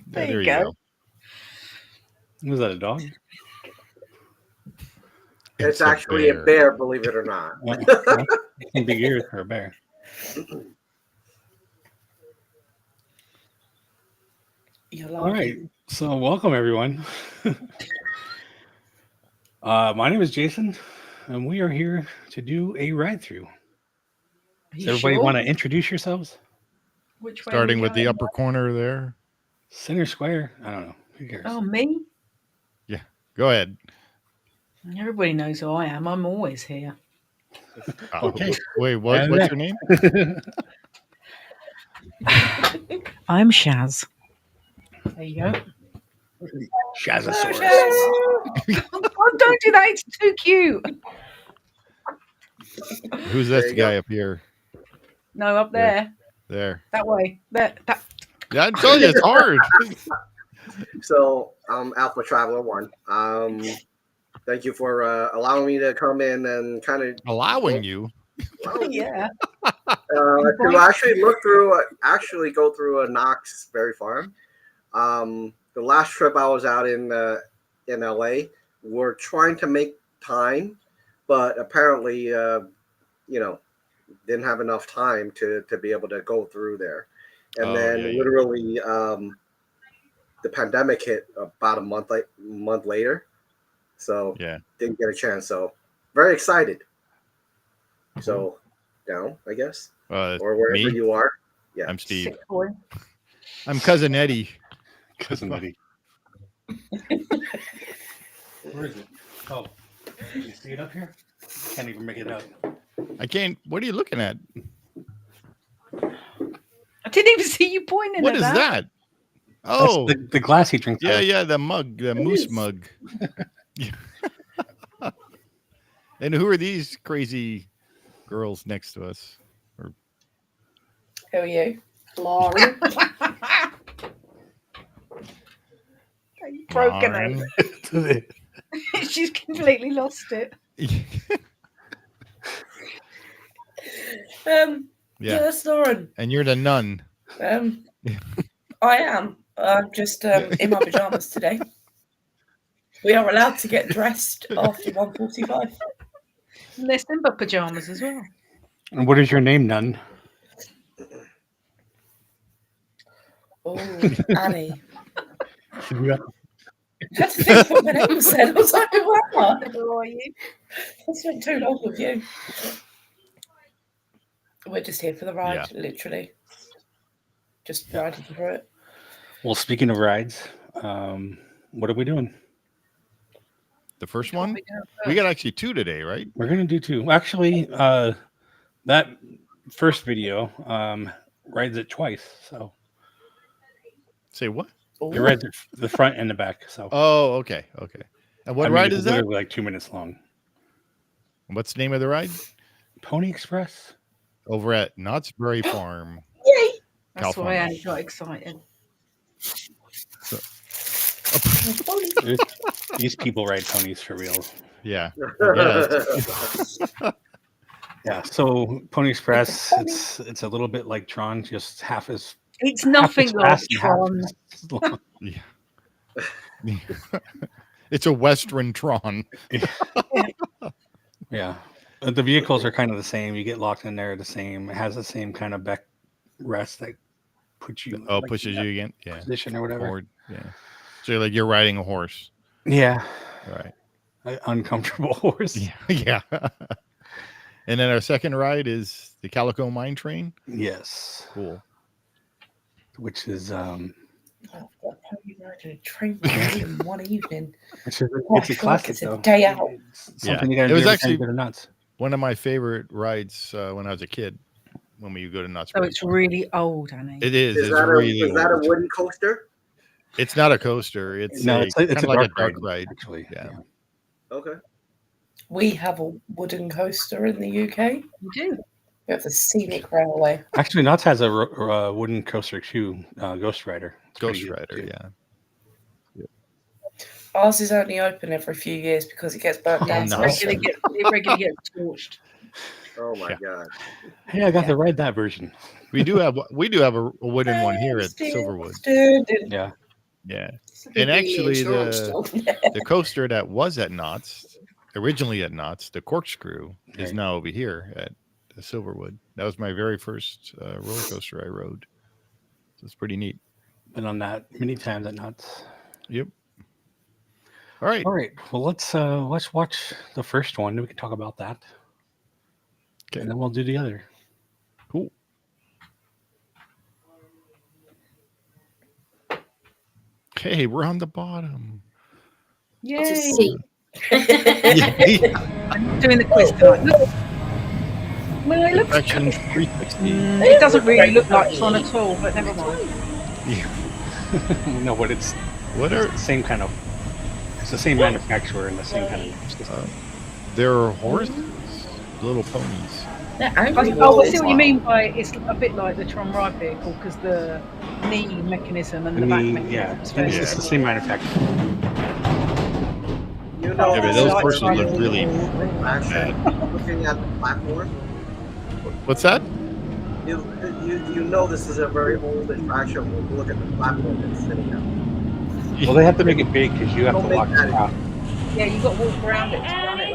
There you go. Was that a dog? It's actually a bear, believe it or not. Big ears for a bear. All right. So welcome, everyone. My name is Jason, and we are here to do a ride-through. Does everybody want to introduce yourselves? Which way? Starting with the upper corner there. Center square. I don't know. Who cares? Oh, me? Yeah. Go ahead. Everybody knows who I am. I'm always here. Okay. Wait, what's your name? I'm Shaz. There you go. Shazosaurus. Oh, don't do that. It's too cute. Who's this guy up here? No, up there. There. That way. There. That. Yeah, I told you it's hard. So, Alpha Traveler 1. Thank you for allowing me to come in and kind of allowing you. Yeah. To actually go through a Knottsberry Farm. The last trip I was out in LA, we're trying to make time, but apparently, didn't have enough time to be able to go through there. And literally, the pandemic hit about a month later. So didn't get a chance. So very excited. So down, I guess, or wherever you are. Yeah, I'm Steve. I'm Cousin Eddie. Cousin Eddie. Where is it? Oh, can you see it up here? Can't even make it out. I can't. What are you looking at? I didn't even see you pointing. What is that? Oh, that's the glass he drinks. Yeah, the mug, the moose mug. And who are these crazy girls next to us? Who are you? Lauren. Broken it. She's completely lost it. Yeah, that's Lauren. And you're the nun. I am. I'm just in my pajamas today. We are allowed to get dressed after 1:45. And they're Simba pajamas as well. And what is your name, nun? Oh, Annie. I had to think what my name said. I was like, who are you? I spent too long with you. We're just here for the ride, literally. Just riding through it. Well, speaking of rides, what are we doing? The first one? We got actually 2 today, right? We're going to do 2. Actually, that first video rides it twice. So, say what? It rides the front and the back. So. Oh, okay. And what ride is that? Literally like 2 minutes long. What's the name of the ride? Pony Express. Over at Knottsberry Farm. Yay! That's California. why I got excited. These people ride ponies for real. Yeah. Yeah. So Pony Express, it's a little bit like Tron, just half as. It's nothing like Tron. Yeah. It's a Western Tron. Yeah. The vehicles are kind of the same. You get locked in there the same. It has the same kind of back rest that puts you. Pushes you again. Yeah. Position or whatever. Forward. Yeah. So you're riding a horse. Yeah. All right. An uncomfortable horse. Yeah. And then our second ride is the Calico Mine Train. Yes. Cool. Which is How you riding a train in one evening? It's a classic. It's a day out. Something you gotta do. It was actually nuts. One of my favorite rides when I was a kid. When we go to Knottsberry. So it's really old, Annie. It is. Is that a wooden coaster? It's not a coaster. It's it's a dark ride. Actually, yeah. Okay. We have a wooden coaster in the UK. You do. We have the scenic railway. Actually, Knott's has a wooden coaster too. Ghost Rider. Ghost Rider, yeah. Ours is only open every few years because it gets burnt down. It regularly gets torched. Oh my god! Hey, I got to ride that version. We do have a wooden one here at Silverwood. Yeah. Yeah. And actually, the coaster that was at Knott's, originally at Knott's, the Corkscrew, is now over here at the Silverwood. That was my very first roller coaster I rode. So it's pretty neat. Been on that many times at Knott's. Yep. All right. Well, let's watch the first one. Then we can talk about that. Okay. And then we'll do the other. Cool. Okay, we're on the bottom. Yay! I'm doing the quiz tonight. Well, it looks. Section 360. It doesn't really look like Tron at all, but never mind. Yeah. No, but it's the same kind of. It's the same manufacturer and the same kind of system. They're horses, little ponies. I see what you mean by it's a bit like the Tron ride vehicle because the knee mechanism and the back mechanism. Yeah, it's the same manufacturer. You know, but those horses look really bad. Looking at the platform. What's that? You know this is a very old attraction when you look at the platform that's sitting out. Well, they have to make it big because you have to walk around. Yeah, you got to walk around it to run it.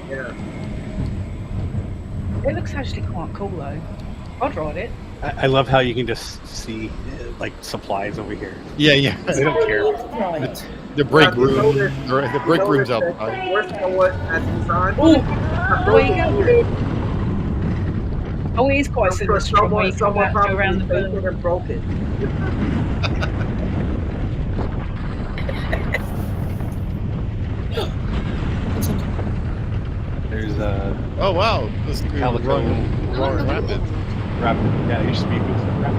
Yeah. It looks actually quite cool though. I'd ride it. I love how you can just see like supplies over here. Yeah. They don't care. Right. The break room. The break room's outside. Worse than what at the time. Oh, it is quite similar to Tron where you come out and go around the burn. And broke it. There's a Oh wow! This is Calico Roaring Rapid. Yeah, your speed was rapid.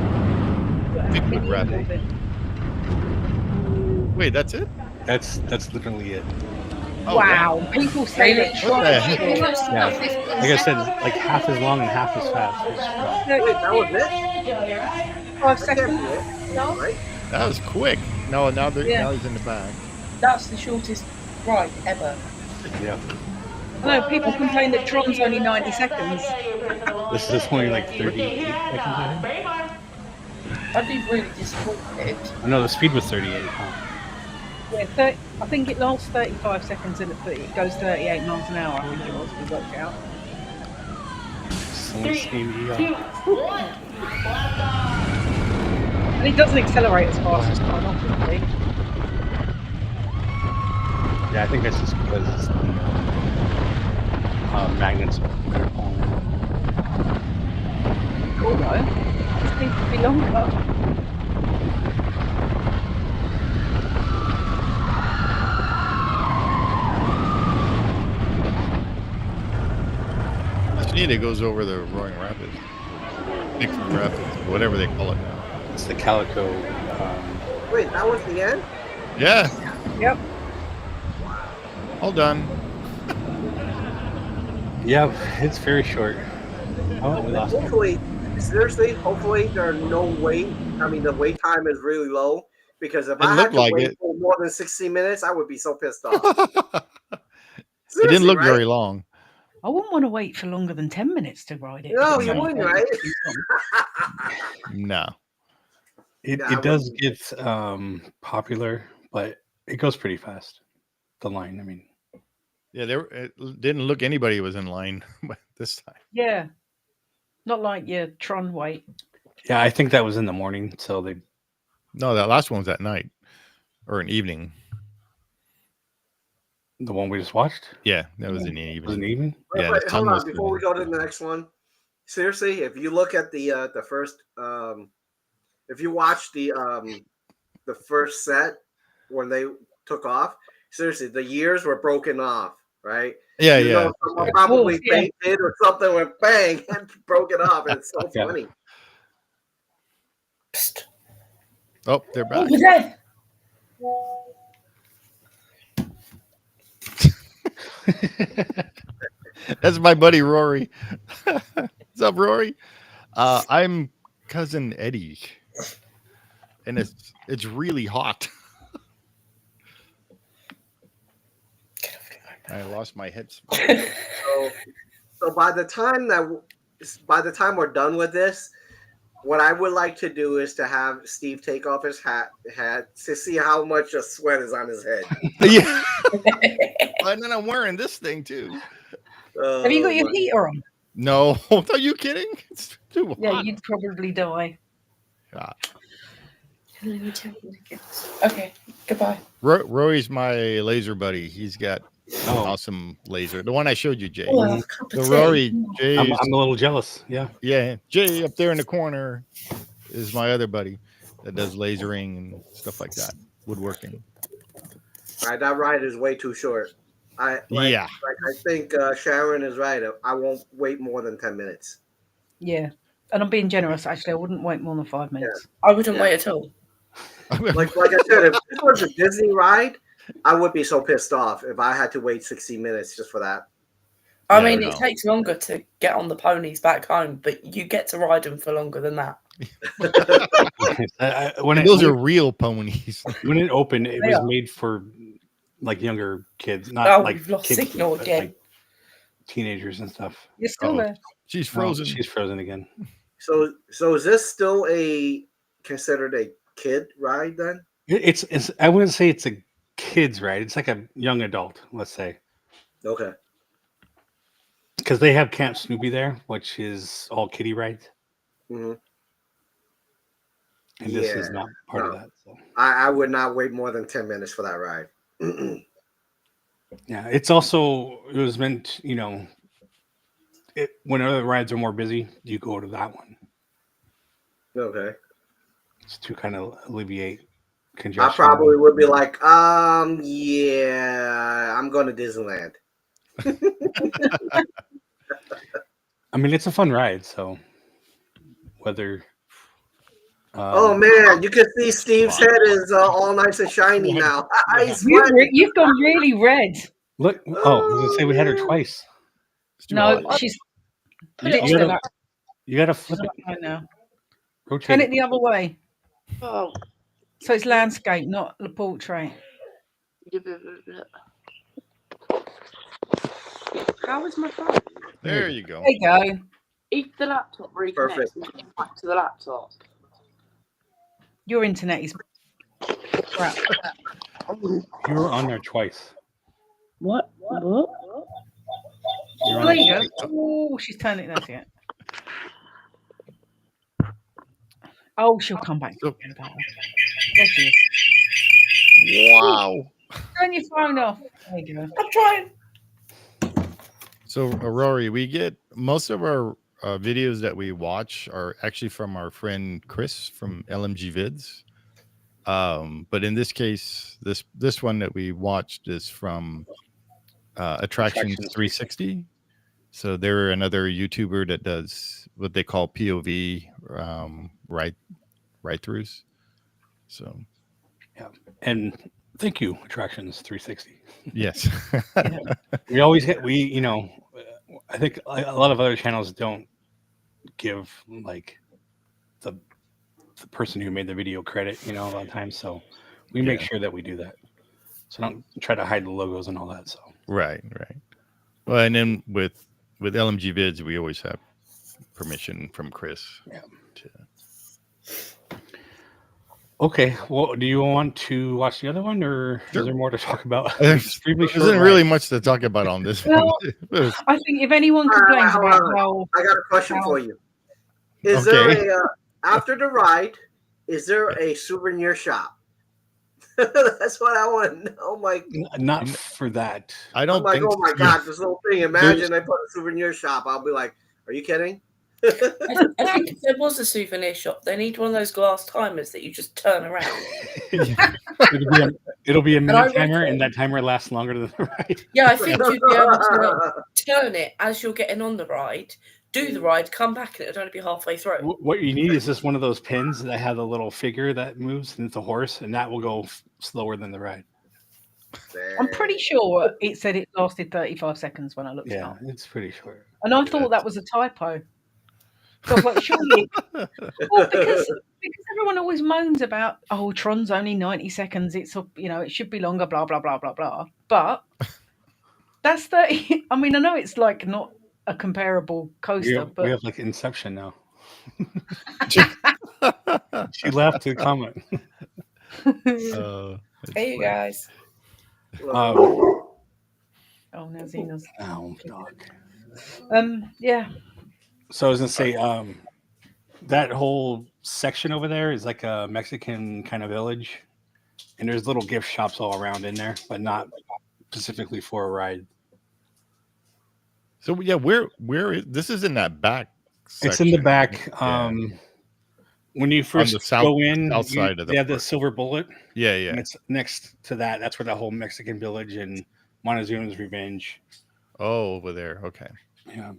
Bigfoot Rapid. Wait, that's it? That's literally it. Oh, wow. People say that Tron. Yeah, like I said, like half as long and half as fast. Wait, that was it? 5 seconds. Right? That was quick. No, now he's in the back. That's the shortest ride ever. Yeah. No, people complain that Tron's only 90 seconds. This is only like 38 seconds, I think. I'd be really disappointed. Oh, no, the speed was 38. Huh? Yeah, I think it lasts 35 seconds and it goes 38 miles an hour. I think it was, we worked out. Someone's saying And it doesn't accelerate as fast as Tron, obviously. Yeah, I think that's just because magnets are pulling. Cool though. This thing could be longer. It goes over the Roaring Rapids. Bigfoot Rapids, whatever they call it now. It's the Calico. Wait, that was the end? Yeah. Yep. All done. Yeah, it's very short. Oh, we lost hopefully, seriously, hopefully there are no wait. I mean, the wait time is really low because if I had to wait for more than 60 minutes, I would be so pissed off. It didn't look very long. I wouldn't want to wait for longer than 10 minutes to ride it. No, you wouldn't, right? No. It does get popular, but it goes pretty fast. The line, I mean. Yeah, it didn't look anybody was in line this time. Yeah. Not like your Tron wait. Yeah, I think that was in the morning, so they... No, that last one was at night. Or an evening. The one we just watched? Yeah, that was in the evening. Was it an evening? Yeah, wait, hold on, before we go to the next one. Seriously, if you look at the first if you watch the first set when they took off, seriously, the years were broken off, right? Yeah, you know, someone probably fainted or something went bang and broke it off. And it's so funny. Psst. Oh, they're back. Over there. That's my buddy Rory. What's up, Rory? I'm cousin Eddie, and it's really hot. I lost my head. So by the time we're done with this, What I would like to do is to have Steve take off his hat to see how much a sweat is on his head. Yeah. And then I'm wearing this thing too. Have you got your heater on? No. Are you kidding? It's too hot. Yeah, you'd probably die. Okay, goodbye. Rory's my laser buddy. He's got an awesome laser. The one I showed you, Jay. Oh, the Rory, Jay. I'm a little jealous. Yeah. Yeah. Jay up there in the corner is my other buddy that does lasering and stuff like that, woodworking. All right, that ride is way too short. I think Sharon is right. I won't wait more than 10 minutes. Yeah. And I'm being generous, actually. I wouldn't wait more than 5 minutes. Yeah. I wouldn't wait at all. like I said, if this was a Disney ride, I would be so pissed off if I had to wait 60 minutes just for that. I mean, it takes longer to get on the ponies back home, but you get to ride them for longer than that. Those are real ponies. When it opened, it was made for like younger kids, not like we've lost kids, signal again. Like teenagers and stuff. You're still there. She's frozen. She's frozen again. So is this still considered a kid ride then? It's I wouldn't say it's a kid's ride. It's like a young adult, let's say. Okay. Because they have Camp Snoopy there, which is all kiddie rides. Mm-hmm. And this is not part of that. So. I would not wait more than 10 minutes for that ride. Yeah, it was meant, when other rides are more busy, you go to that one. Okay. It's to kind of alleviate congestion. I probably would be like, I'm going to Disneyland. I mean, it's a fun ride, so whether... oh man, you can see Steve's head is all nice and shiny now. You've gone really red. Look, I was going to say we had her twice. No, she's... You got to flip it. I know. Rotate Turn it the other way. Oh. So it's landscape, not the portrait. How is my phone? There you go. There you go. If the laptop reconnects back to the laptop. Your internet is crap. You were on there twice. What? There you go. Oh, she's turning it. That's it. Oh, she'll come back. There she is. Wow. Turn your phone off. There you go. I'm trying. So, Rory, we get most of our videos that we watch are actually from our friend Chris from LMG Vids. But in this case, this one that we watched is from Attractions 360. So they're another YouTuber that does what they call POV ride-throughs. So, yeah, and thank you, Attractions 360. Yes, we always get I think a lot of other channels don't give like the person who made the video credit, a lot of times. So we make sure that we do that. So don't try to hide the logos and all that. So right. Well, and then with LMG Vids, we always have permission from Chris. Yeah. Okay. Well, do you want to watch the other one, or is there more to talk about? There isn't really much to talk about on this one. I think if anyone complains about how... I got a question for you. Is there after the ride, is there a souvenir shop? That's what I want to know. Not for that. I don't think oh my God, this whole thing. Imagine I put a souvenir shop. I'll be like, are you kidding? I think if there was a souvenir shop, they need one of those glass timers that you just turn around. It'll be a minute timer, and that timer lasts longer than the ride. Yeah, I think you'd be able to turn it as you're getting on the ride, do the ride, come back, and it'd only be halfway through. What you need is just one of those pins that have a little figure that moves, and it's a horse, and that will go slower than the ride. I'm pretty sure it said it lasted 35 seconds when I looked it up. Yeah, it's pretty short. And I thought that was a typo. So I was like, surely. Well, because everyone always moans about, Tron's only 90 seconds. It's it should be longer, blah, blah, blah, blah, blah. But that's 30. I mean, I know it's like not a comparable coaster, but we have like Inception now. She left to comment. Hey, you guys. Oh, now Xena's. Oh, dog. Yeah. So I was gonna say, that whole section over there is like a Mexican kind of village, and there's little gift shops all around in there, but not specifically for a ride. So yeah, where is this? Is in that back section. It's in the back. When you first go in, south side of they have the Silver Bullet. Yeah. And it's next to that. That's where the whole Mexican village and Montezuma's Revenge. Oh, over there. Okay. Yeah.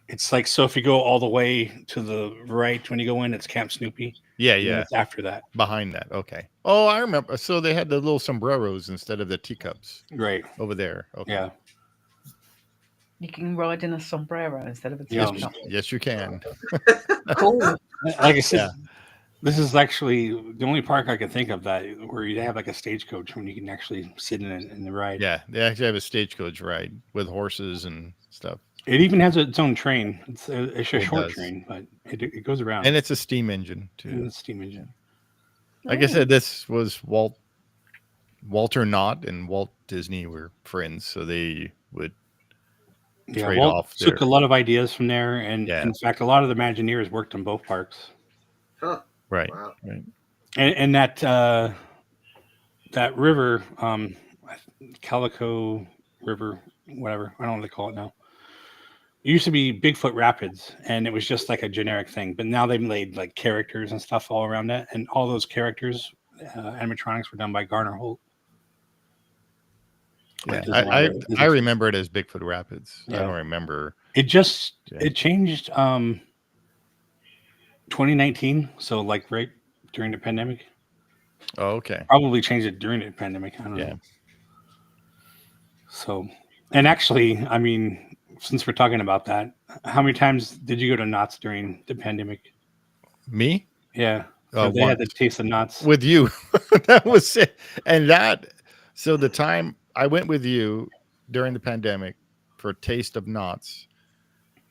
It's like, so if you go all the way to the right when you go in, it's Camp Snoopy. Yeah. It's after that. Behind that. Okay. Oh, I remember. So they had the little sombreros instead of the teacups. Right. Over there. Okay. Yeah. You can ride in a sombrero instead of a Yeah. teacup. Yes, you can. Cool. Like I said, this is actually the only park I can think of that where you have like a stagecoach when you can actually sit in the ride. Yeah, they actually have a stagecoach ride with horses and stuff. It even has its own train. It's a short does. train, but it goes around. And it's a steam engine too. And it's a steam engine. Like I said, this was Walter Knott and Walt Disney were friends, so they would trade Walt off. Took a lot of ideas from there, and Yeah. in fact, a lot of the Imagineers worked on both parks. Huh. Right. Wow. Right. And that river, Calico River, whatever, I don't know what they call it now. It used to be Bigfoot Rapids, and it was just like a generic thing. But now they've made like characters and stuff all around that, and all those characters, animatronics, were done by Garner Holt. Yeah, I remember it as Bigfoot Rapids. Yeah. I don't remember. It changed 2019, so like right during the pandemic. Oh, okay. Probably changed it during the pandemic. I don't know. So, and actually, I mean, since we're talking about that, how many times did you go to Knott's during the pandemic? Me? Yeah. So they had the taste of Knott's with you. That was it. And so the time I went with you during the pandemic for Taste of Knott's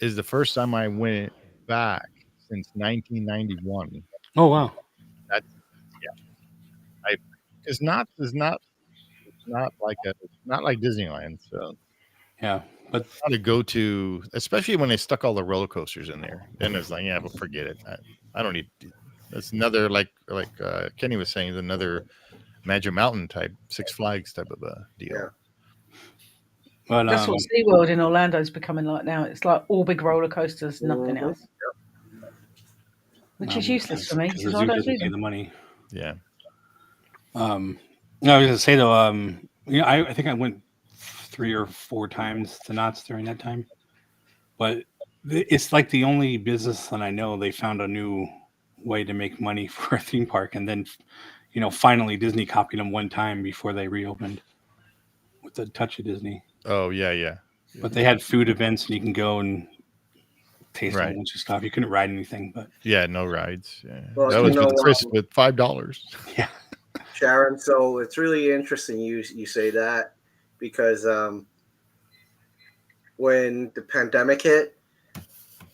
is the first time I went back since 1991. Oh wow! Because Knott's is not like Disneyland. So yeah, but not to go to, especially when they stuck all the roller coasters in there. Then it's like, yeah, but forget it. I don't need. That's another like Kenny was saying, another Magic Mountain type, Six Flags type of a deal. Yeah. But, that's what SeaWorld in Orlando is becoming like now. It's like all big roller coasters, nothing else. Yep. Which is useless for me because because I don't do pay them. the money. Yeah. No, I was gonna say though, I think I went 3 or 4 times to Knott's during that time, but it's like the only business that I know they found a new way to make money for a theme park, and then finally Disney copied them one time before they reopened with a touch of Disney. Oh yeah. But they had food events, and you can go and taste a Right. bunch of stuff. You couldn't ride anything, but Yeah, no rides. Yeah. Well, that was with Chris with $5. yeah. Sharon, so it's really interesting you say that because when the pandemic hit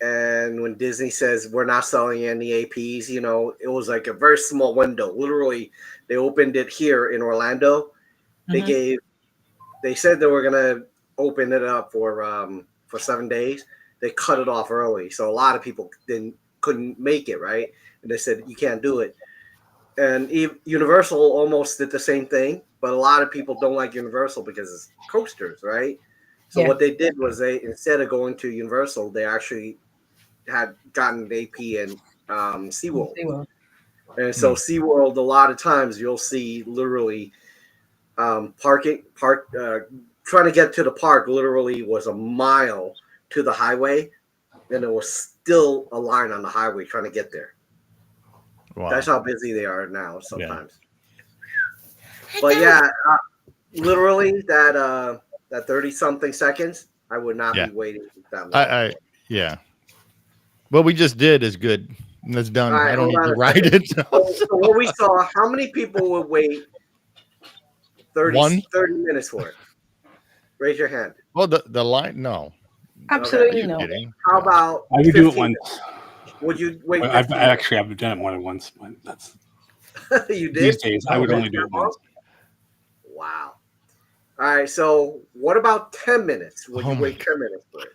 and when Disney says we're not selling any APs, it was like a very small window. Literally, they opened it here in Orlando. Mhm. They said they were gonna open it up for 7 days. They cut it off early, so a lot of people couldn't make it, right? And they said you can't do it. And Universal almost did the same thing, but a lot of people don't like Universal because it's coasters, right? So what they did was they, instead of going to Universal, they actually had gotten an AP in SeaWorld. And so SeaWorld, a lot of times you'll see literally trying to get to the park literally was a mile to the highway, and it was still a line on the highway trying to get there. Wow. That's how busy they are now sometimes. Yeah. But yeah, literally that 30-something seconds, I would not be waiting that long. Yeah. What we just did is good. That's done. Right, I don't need to ride it. So what we saw, how many people would wait 30 minutes for it? Raise your hand. Well, the line, no. Absolutely Okay. not. Kidding? How about I would do it 15 once. Would you wait? I've done it more than once, but that's you did. These days, I would only do it once. Wow. All right. So, what about 10 minutes? Would you wait 10 minutes for it?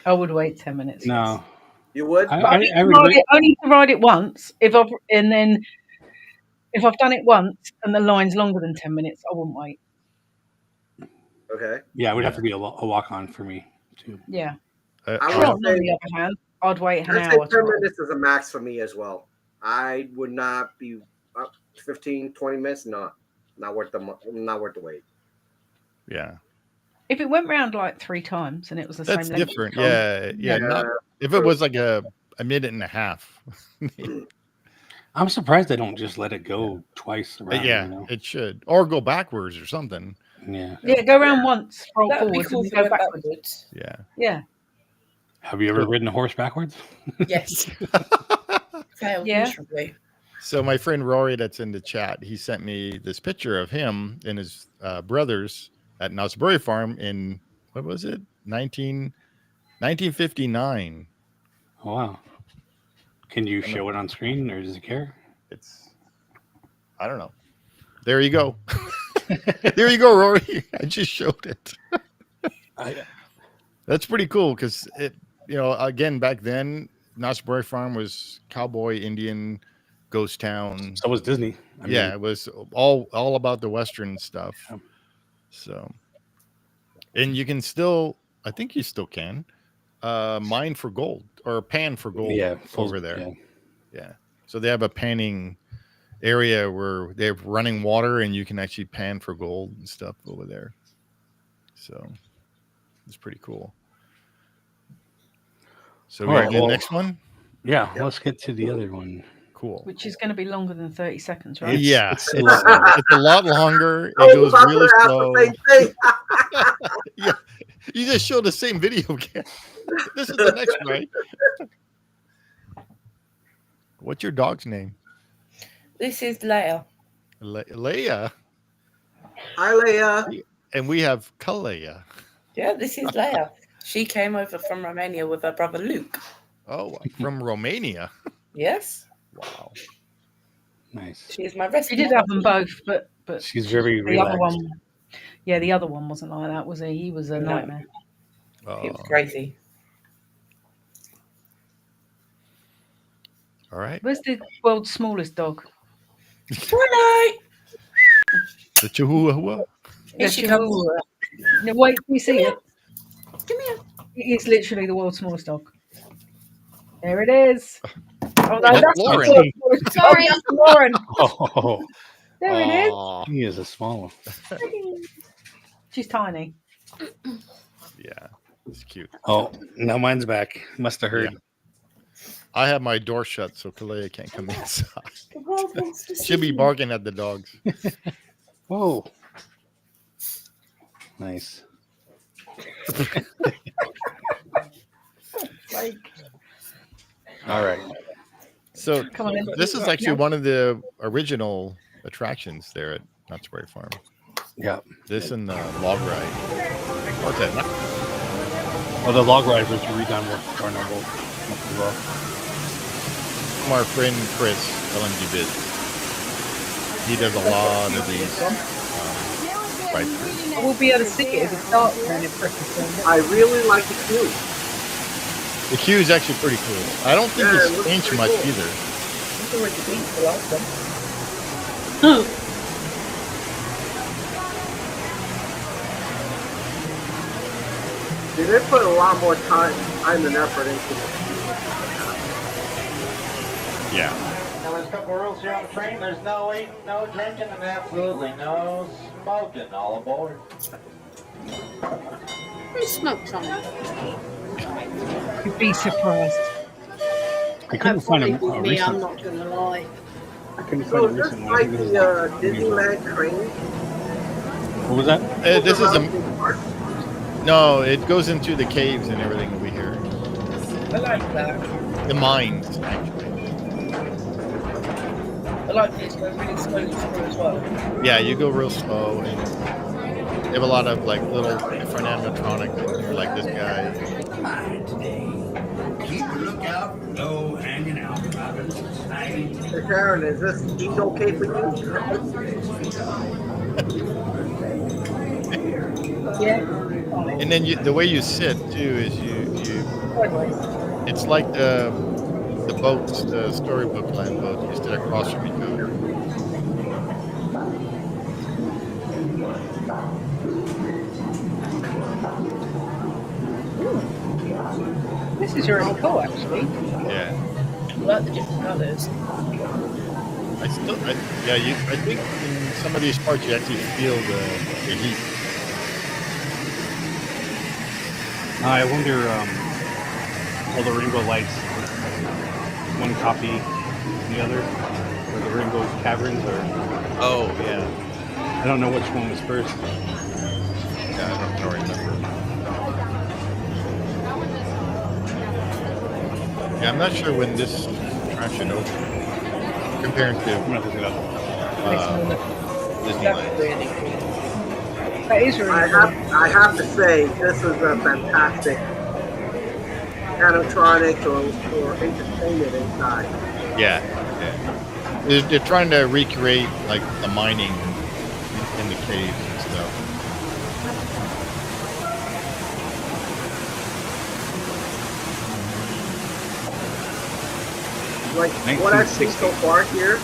I would wait 10 minutes. No. Yes. You would? I only to ride it once. If I've done it once and the line's longer than 10 minutes, I wouldn't wait. Okay. Yeah, it would have to be a walk on for me too. Yeah. On the other hand, I'd wait an hour. 10 minutes is a max for me as well. I would not be 15, 20 minutes. Not worth the wait. Yeah. If it went round like 3 times and it was the That's same length. different. Yeah. If it was like a minute and a half. I'm surprised they don't just let it go twice around. Yeah, you know? It should. Or go backwards or something. Yeah. Yeah, go around once, roll forward, cool and go backwards. Yeah. Yeah. Have you ever ridden a horse backwards? Yes. Failed miserably. So my friend Rory that's in the chat, he sent me this picture of him and his brothers at Knottsberry Farm in, what was it? 1959. Oh, wow. Can you show it on screen or does it care? I don't know. There you go. There you go, Rory. I just showed it. That's pretty cool because it, again, back then, Knottsberry Farm was cowboy, Indian, ghost town. So was Disney. It was all about the Western stuff. Yeah. So, and you can still, I think you still can, mine for gold or pan for gold over there. Yeah. So they have a panning area where they have running water and you can actually pan for gold and stuff over there. So it's pretty cool. So the next one? Yeah, let's get to the other one. Cool. Which is going to be longer than 30 seconds, right? Yeah. It's a lot longer. It goes really slow. Yeah. You just showed the same video again. This is the next one, right? What's your dog's name? This is Leia. Leia. Hi, Leia. And we have Kalea. Yeah, this is Leia. She came over from Romania with her brother Luke. Oh, from Romania. Yes. Wow. Nice. She is my rescue. She did have them both, but she's very the relaxed. other one. Yeah, the other one wasn't like that, was he? He was a nightmare. He was crazy. All right. Where's the world's smallest dog? Twilight. The Chihuahua. Here she comes. No, wait, can you see it? Come here. It's literally the world's smallest dog. There it is. Oh, no, that's Lauren. Sorry, that's Lauren. Oh, there it is. He is a small one. She's tiny. Yeah, it's cute. Oh, now mine's back. Must have heard. Yeah. I have my door shut, so Kalea can't come inside. She'll be barking at the dogs. Whoa. Nice. All right. So this is actually one of the original attractions there at Knottsberry Farm. Yeah. This and the log ride. What's that? Well, the log ride was redone with Carnival as well. From our friend Chris, LNG Biz. He does a lot of these Ride-Thru. We'll be able to see it if it starts and it I really like the queue. The queue is actually pretty cool. I don't think it's changed much either. They put a lot more time and effort into it. Yeah. Now there's a couple of rules here on the train. There's no eating, no drinking, and absolutely no smoking all aboard. Who smokes on it? You'd be surprised. I couldn't find a me, I'm recent. not going to lie. I couldn't So find a is this recent one. like the Disneyland train? What was that? This is no. It goes into the caves and everything over here. I like that. The mines, actually. I like this going really slowly through as well. Yeah, you go real slow, and you have a lot of like little different animatronics, like this guy. out, no hanging out. Hey, Sharon, is this heat okay for you? Yeah. And then the way you sit too is you. It's like the boats, the storybook land boats. You sit across from each other. This is really cool, actually. Yeah. I like the different colours. I think in some of these parts you actually feel the heat. I wonder, all the rainbow lights, one copy the other, or the rainbow caverns, or Oh yeah. I don't know which one was first. Yeah, I don't remember. Yeah, I'm not sure when this attraction opened compared I'm to gonna look it up. Disneyland. That is really I have to say, this is a fantastic animatronics or entertainment inside. Yeah. They're trying to recreate like the mining in the caves and stuff. Like what I've seen so far here,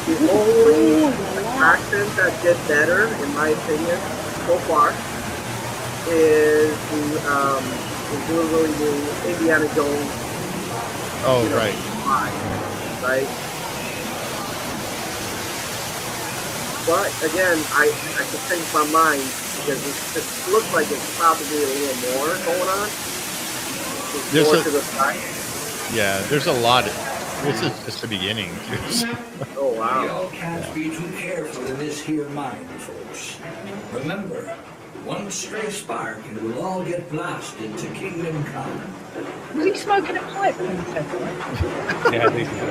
the only attraction that did better, in my opinion, so far, is the really new Indiana Jones. Oh, right. Right. But again, I can change my mind because it looks like it's probably a little more going on. There's more a- to the side. Yeah, there's a lot. This is just the beginning. Oh wow. Y'all can't be too careful in this here mine, folks. Remember, one stray spark and we'll all get blasted to Kingdom Come. Was he smoking a pipe when he said that? Yeah, I think so.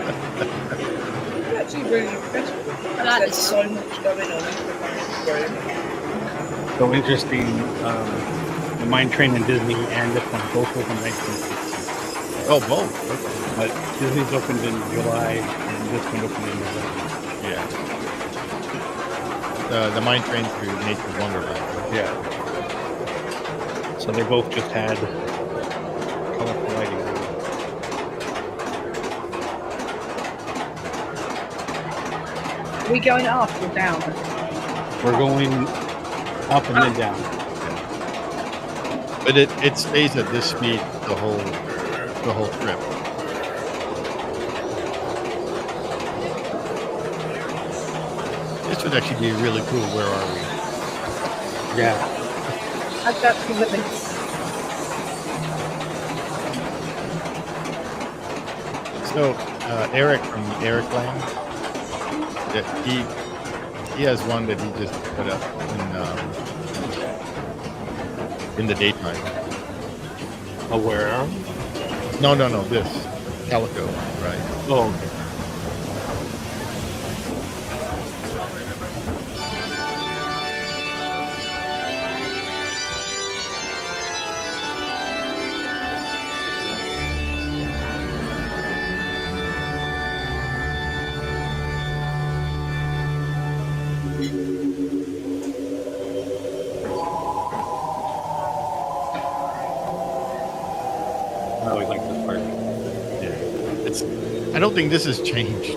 It's actually really impressive. There's so much going on. So interesting. The Mine Train in Disney and this one both opened 1960. Oh, both. Okay. But Disney's opened in July and this one opened in November. Yeah. The Mine Train through Nature's Wonderland. Yeah. So they both just had colorful lighting. Are we going up or down? We're going up and then down. But it stays at this speed the whole trip. This would actually be really cool. Where are we? Yeah. I've got to limit. So Eric from Eric Land, he has one that he just put up in the daytime. Oh, where? No, this Calico, right? Oh, okay. I always like this part. Yeah, I don't think this has changed.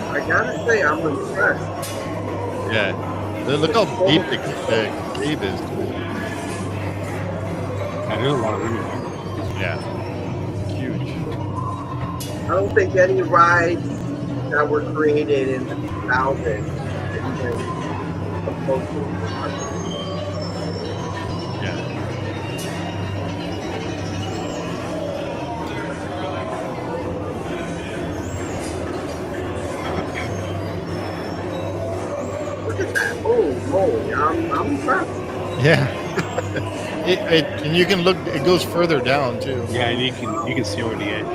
I gotta say, I'm impressed. Yeah, look how deep the cave is. There's a lot of room. Yeah, huge. I don't think any rides that were created in the 2000s can approach this. Yeah. look at that! Oh, I'm impressed. Yeah. And you can look. It goes further down too. Yeah, you can see over the edge.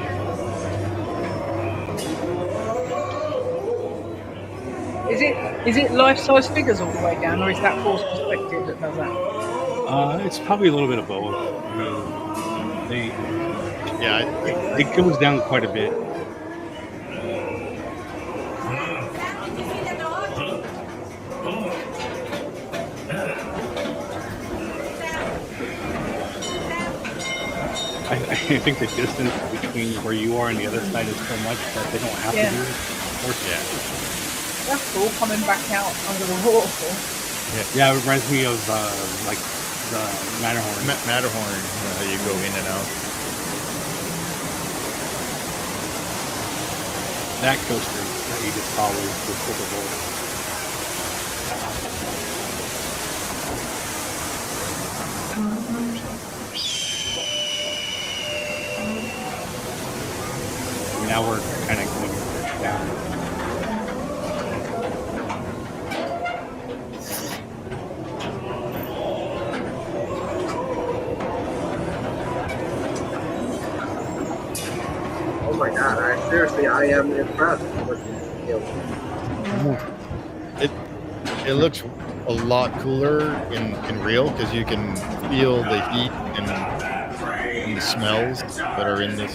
Is it life-size figures all the way down, or is that forced perspective that does that? It's probably a little bit of both. It goes down quite a bit. I think the distance between where you are and the other side is so much that they don't have to do it. That's cool, coming back out under the waterfall. Yeah, it reminds me of like the Matterhorn. Matterhorn, how you go in and out. That coaster that you just saw was Silver Now we're kind of going down. Oh my god! I am impressed. It looks a lot cooler in real because you can feel the heat and the smells that are in the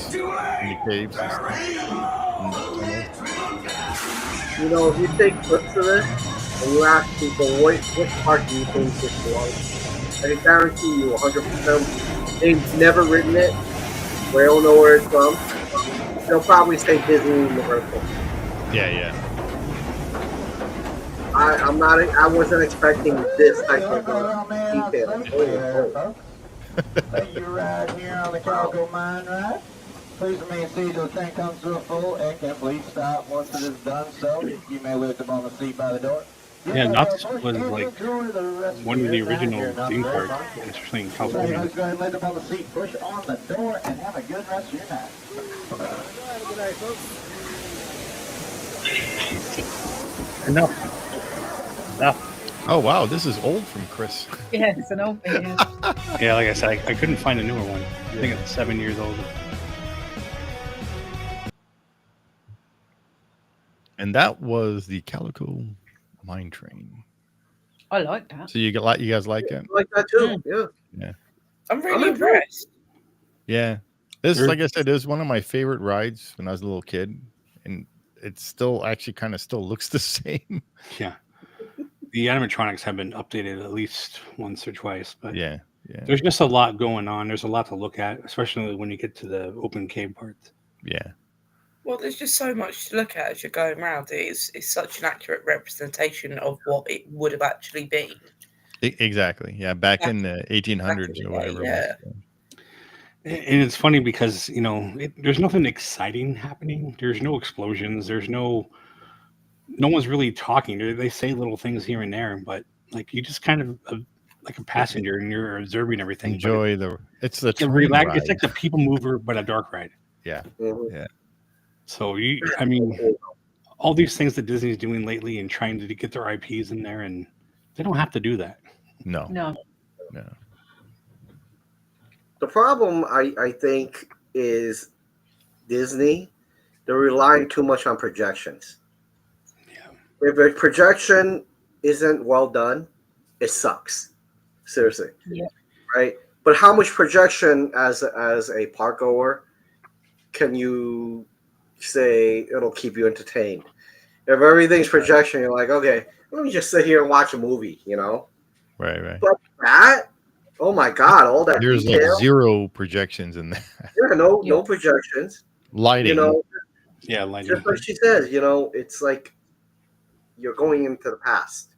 caves and stuff. You know, if you take clips of this and you ask people which part do you think this belongs to, I can guarantee you 100% they've never written it. They don't know where it's from. They'll probably say Disney Universal. Yeah. I wasn't expecting this type of detail. Thank you ride here on the Calico Mine Ride. Please remain seated till the tank comes to a full and can please stop once it is done so. You may lift up on the seat by the door. Yeah, Knott's was like one of the original theme parks, especially in California. Let's go ahead and lift up on the seat, push on the door, and have a good rest of your night. Good night, folks. Enough. Oh wow, this is old from Chris. Yeah, it's an old thing. Yeah, like I said, I couldn't find a newer one. I think it's 7 years old. And that was the Calico Mine Train. I like that. So you guys like that? I like that too. Yeah. I'm really impressed. Yeah. This, like I said, is one of my favorite rides when I was a little kid, and it still actually kind of still looks the same. Yeah. The animatronics have been updated at least once or twice, but yeah. There's just a lot going on. There's a lot to look at, especially when you get to the open cave parts. Yeah. Well, there's just so much to look at as you're going around. It's such an accurate representation of what it would have actually been. Exactly. Yeah. Back in the 1800s or whatever. Yeah. And it's funny because, there's nothing exciting happening. There's no explosions. There's no one's really talking. They say little things here and there, but like you just kind of like a passenger and you're observing everything. Enjoy it's the relax. ride. It's like the people mover, but a dark ride. Yeah. Mm-hmm. Yeah. So all these things that Disney's doing lately and trying to get their IPs in there, and they don't have to do that. No. The problem, I think, is Disney. They're relying too much on projections. Yeah. If a projection isn't well done, it sucks. Seriously. Yeah. Right? But how much projection as a park goer can you say it'll keep you entertained? If everything's projection, you're like, okay, let me just sit here and watch a movie, Right. But that, oh my God, all that There's detail. like zero projections in there. Yeah, no projections. Lighting. Lighting. Just like she says, it's like you're going into the past.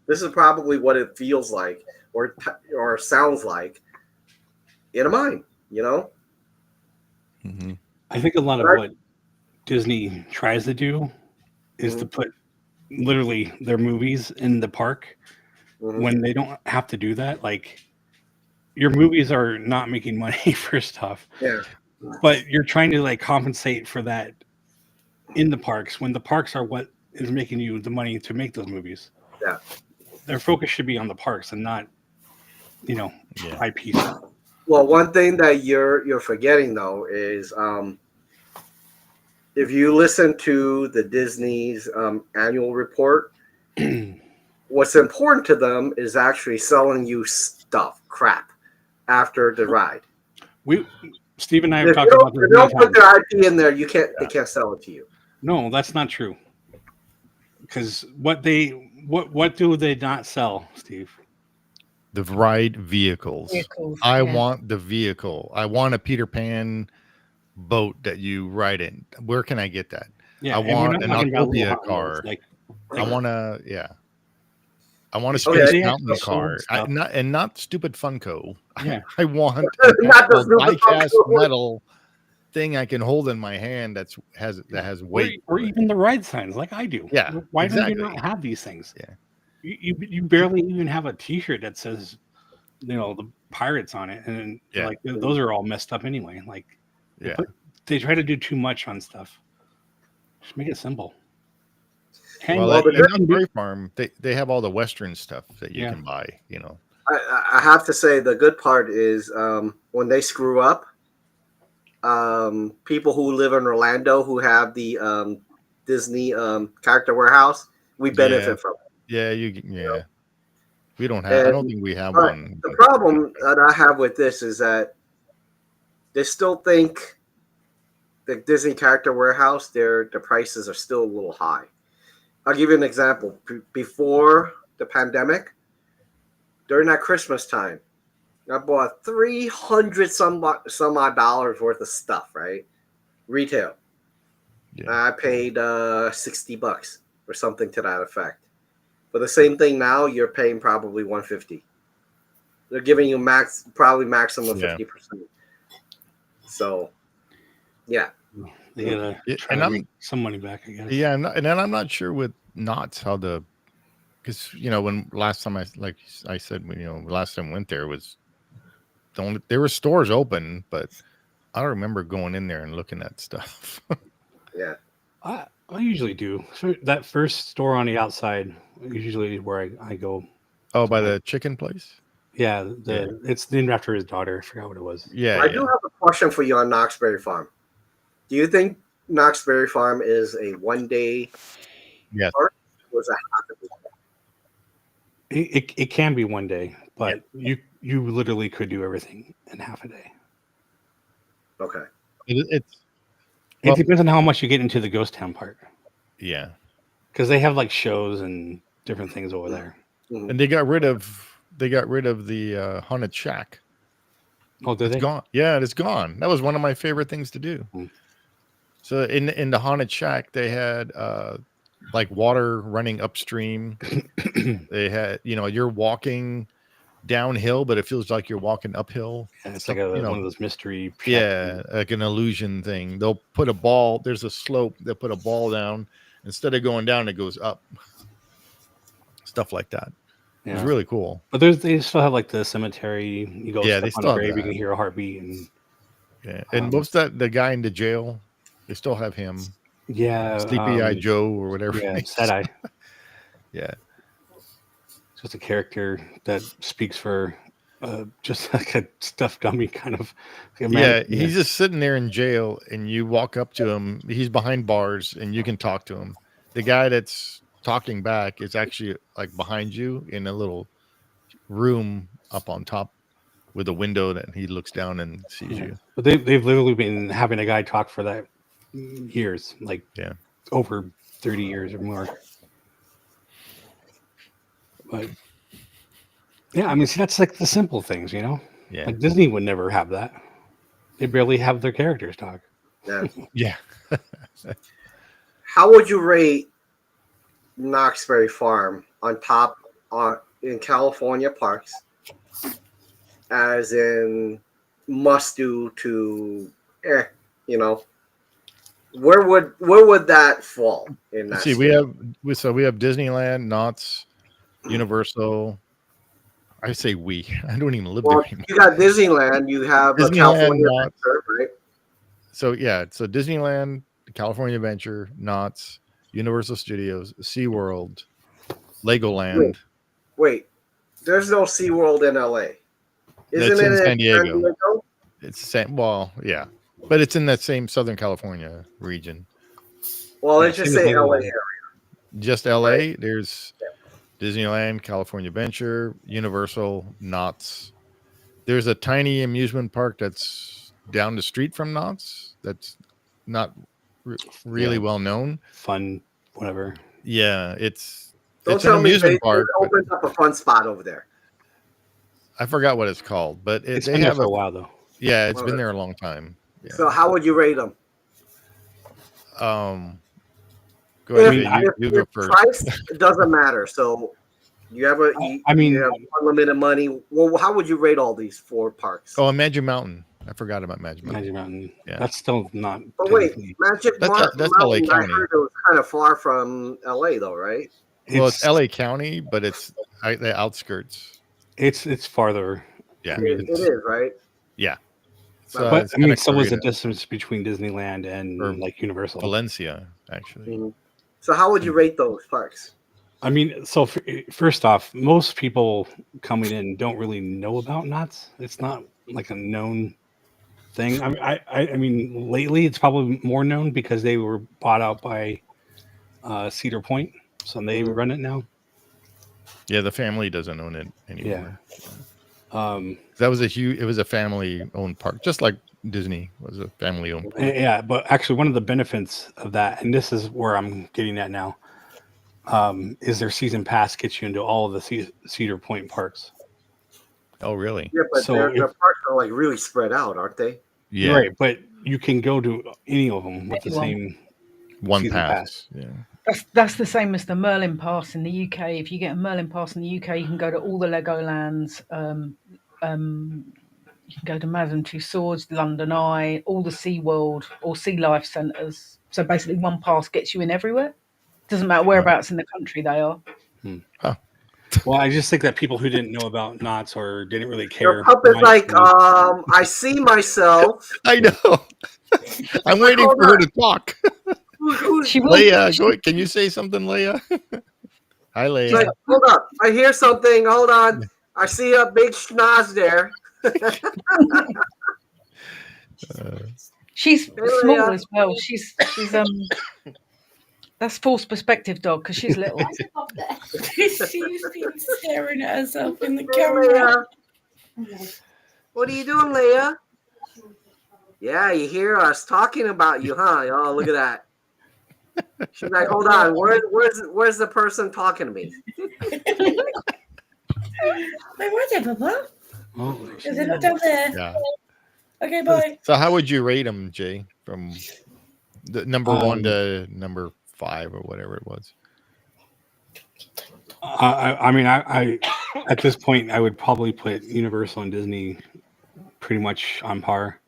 This is probably what it feels like or sounds like in a mine. Mm-hmm. I think a lot of what Disney tries to do is to put literally their movies in the park when they don't have to do that. Like your movies are not making money for stuff. Yeah. But you're trying to like compensate for that in the parks when the parks are what is making you the money to make those movies. their focus should be on the parks and not, IP stuff. Well, one thing that you're forgetting though is if you listen to the Disney's annual report, what's important to them is actually selling you crap after the ride. Steve and I have talked about this. If they don't put their IP in there, they can't sell it to you. No, that's not true. Because what do they not sell, Steve? The ride vehicles. I want the vehicle. I want a Peter Pan boat that you ride in. Where can I get that? Yeah, I want an Autopia car. I want a Space Mountain car. Not stupid Funko. Yeah. I want a die-cast metal thing I can hold in my hand that has weight. Or even the ride signs like I do. Yeah. Why don't you not have these things? Yeah. You barely even have a T-shirt that says, the pirates on it, and those are all messed up anyway. They try to do too much on stuff. Just make it simple. Well, at Knottsberry Farm, they have all the Western stuff that you can buy. I have to say the good part is when they screw up, people who live in Orlando who have the Disney character warehouse, we benefit from it. Yeah, we don't have. I don't think we have one. The problem that I have with this is that they still think the Disney character warehouse, the prices are still a little high. I'll give you an example. Before the pandemic, during that Christmas time, I bought $300 some odd dollars worth of stuff, right? Retail. Yeah. I paid $60 or something to that effect. But the same thing now, you're paying probably $150. They're giving you probably maximum 50%. So, yeah. They gotta try to make some money back, I guess. Yeah, and then I'm not sure with Knott's how because when last time last time I went there was there were stores open, but I don't remember going in there and looking at stuff. Yeah, I usually do. So that first store on the outside usually where I go. Oh, by the chicken place. Yeah, it's named after his daughter. I forgot what it was. Yeah, I do have a question for you on Knottsberry Farm. Do you think Knottsberry Farm is a one-day park, or is it half a day? It can be one day, but you literally could do everything in half a day. Okay. It depends on how much you get into the ghost town part. Yeah. Because they have shows and different things over there. Mm-hmm. And they got rid of the haunted shack. Oh, did it's they? Gone. Yeah, it's gone. That was one of my favorite things to do. Mm. So in the haunted shack, they had water running upstream. They had you're walking downhill, but it feels like you're walking uphill. Yeah, it's like one of those mystery. Yeah, like an illusion thing. They'll put a ball. There's a slope. They'll put a ball down. Instead of going down, it goes up. Stuff like that. Yeah. It was really cool. But they still have the cemetery. You go they on a grave, you can hear a heartbeat. And what's that? The guy in the jail. They still have him. Yeah. Sleepy Eye Joe or whatever. Yeah, Sad Eye. Yeah. It's just a character that speaks for just like a stuffed dummy kind of. He's just sitting there in jail and you walk up to him. He's behind bars and you can talk to him. The guy that's talking back is actually behind you in a little room up on top with a window that he looks down and sees you. But they've literally been having a guy talk for that years, over 30 years or more. But yeah, I mean, see, that's the simple things, Yeah. Disney would never have that. They barely have their characters talk. Yeah. Yeah. How would you rate Knottsberry Farm on top in California parks, as in must do to where would that fall in that? See, we have Disneyland, Knott's, Universal. I say I don't even live there anymore. You got Disneyland, you have California Adventure, right? So Disneyland, California Adventure, Knott's, Universal Studios, SeaWorld, Legoland. Wait. There's no SeaWorld in LA. It's in San Diego. It's the same. Well, yeah, but it's in that same Southern California region. Well, let's just say LA area. Just LA. Right? There's Disneyland, California Adventure, Universal, Knott's. There's a tiny amusement park that's down the street from Knott's. That's not really well known. Fun, whatever. Yeah, it's Don't tell me they opened up a fun spot over there. I forgot what it's called, but it's been there for a while though. Yeah, it's been there a long time. Yeah. So how would you rate them? Go ahead. You go first. Price doesn't matter. So you have you have unlimited money. Well, how would you rate all these 4 parks? Oh, and Magic Mountain. I forgot about Magic Mountain. Magic Mountain. Yeah, that's still not. But wait, Magic Mountain. That's LA County. I heard it was kind of far from LA, though, right? Well, it's LA County, but it's the outskirts. It's farther. Yeah, it is, right? Yeah. But I mean, so was the distance between Disneyland and like Universal. Valencia, actually. Mm-hmm. So how would you rate those parks? I mean, so first off, most people coming in don't really know about Knott's. It's not like a known thing. I mean, lately it's probably more known because they were bought out by Cedar Point, so they run it now. Yeah, the family doesn't own it anymore. Yeah. That was it was a family-owned park, just like Disney was a family-owned park. Yeah, but actually one of the benefits of that, and this is where I'm getting at now, is their season pass gets you into all of the Cedar Point parks. Oh, really? Yeah, but their parks are like really spread out, aren't they? Yeah. Right, but you can go to any of them with the same one pass. Yeah. That's the same as the Merlin Pass in the UK. If you get a Merlin Pass in the UK, you can go to all the Legolands. You can go to Madame Tussauds, London Eye, all the SeaWorld or Sea Life centres. So basically, one pass gets you in everywhere. Doesn't matter whereabouts in the country they are. Huh. Well, I just think that people who didn't know about Knott's or didn't really care. Puppet's like, I see myself. I know. I'm waiting for her to talk. Leia, go, can you say something, Leia? Hi, Leia. Like, hold up. I hear something. Hold on. I see a big schnoz there. She's small as well. She's that's false perspective, dog, because she's little. She's been staring at herself in the camera. What are you doing, Leia? Yeah, you hear us talking about you, huh? Oh, look at that. She's like, hold on, where's the person talking to me? Wait, where's it, Papa? Oh, is it not down there? Yeah. Okay, bye. So how would you rate them, Jay, from the number 1 to number 5 or whatever it was? I mean, I at this point I would probably put Universal and Disney pretty much on par.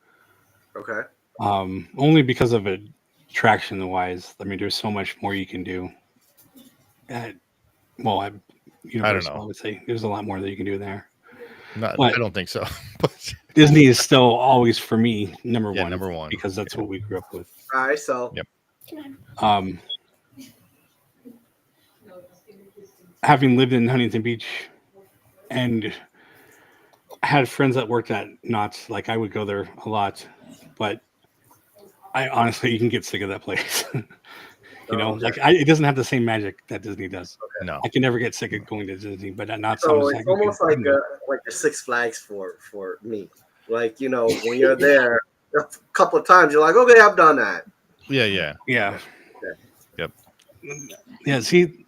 Okay. Only because of attraction wise. I mean, there's so much more you can do. Universal, I don't know. I would say there's a lot more that you can do there. I don't think so. Disney is still always for me number one. Number 1 because that's what we grew up with. All right, so yep. Having lived in Huntington Beach and had friends that worked at Knott's, like I would go there a lot, but I honestly, you can get sick of that place. It doesn't have the same magic that Disney does. Okay. No, I can never get sick of going to Disney, but not so. It's almost like a Six Flags for me. Like, when you're there a couple of times, you're like, okay, I've done that. Yeah. Yep. Yeah. See,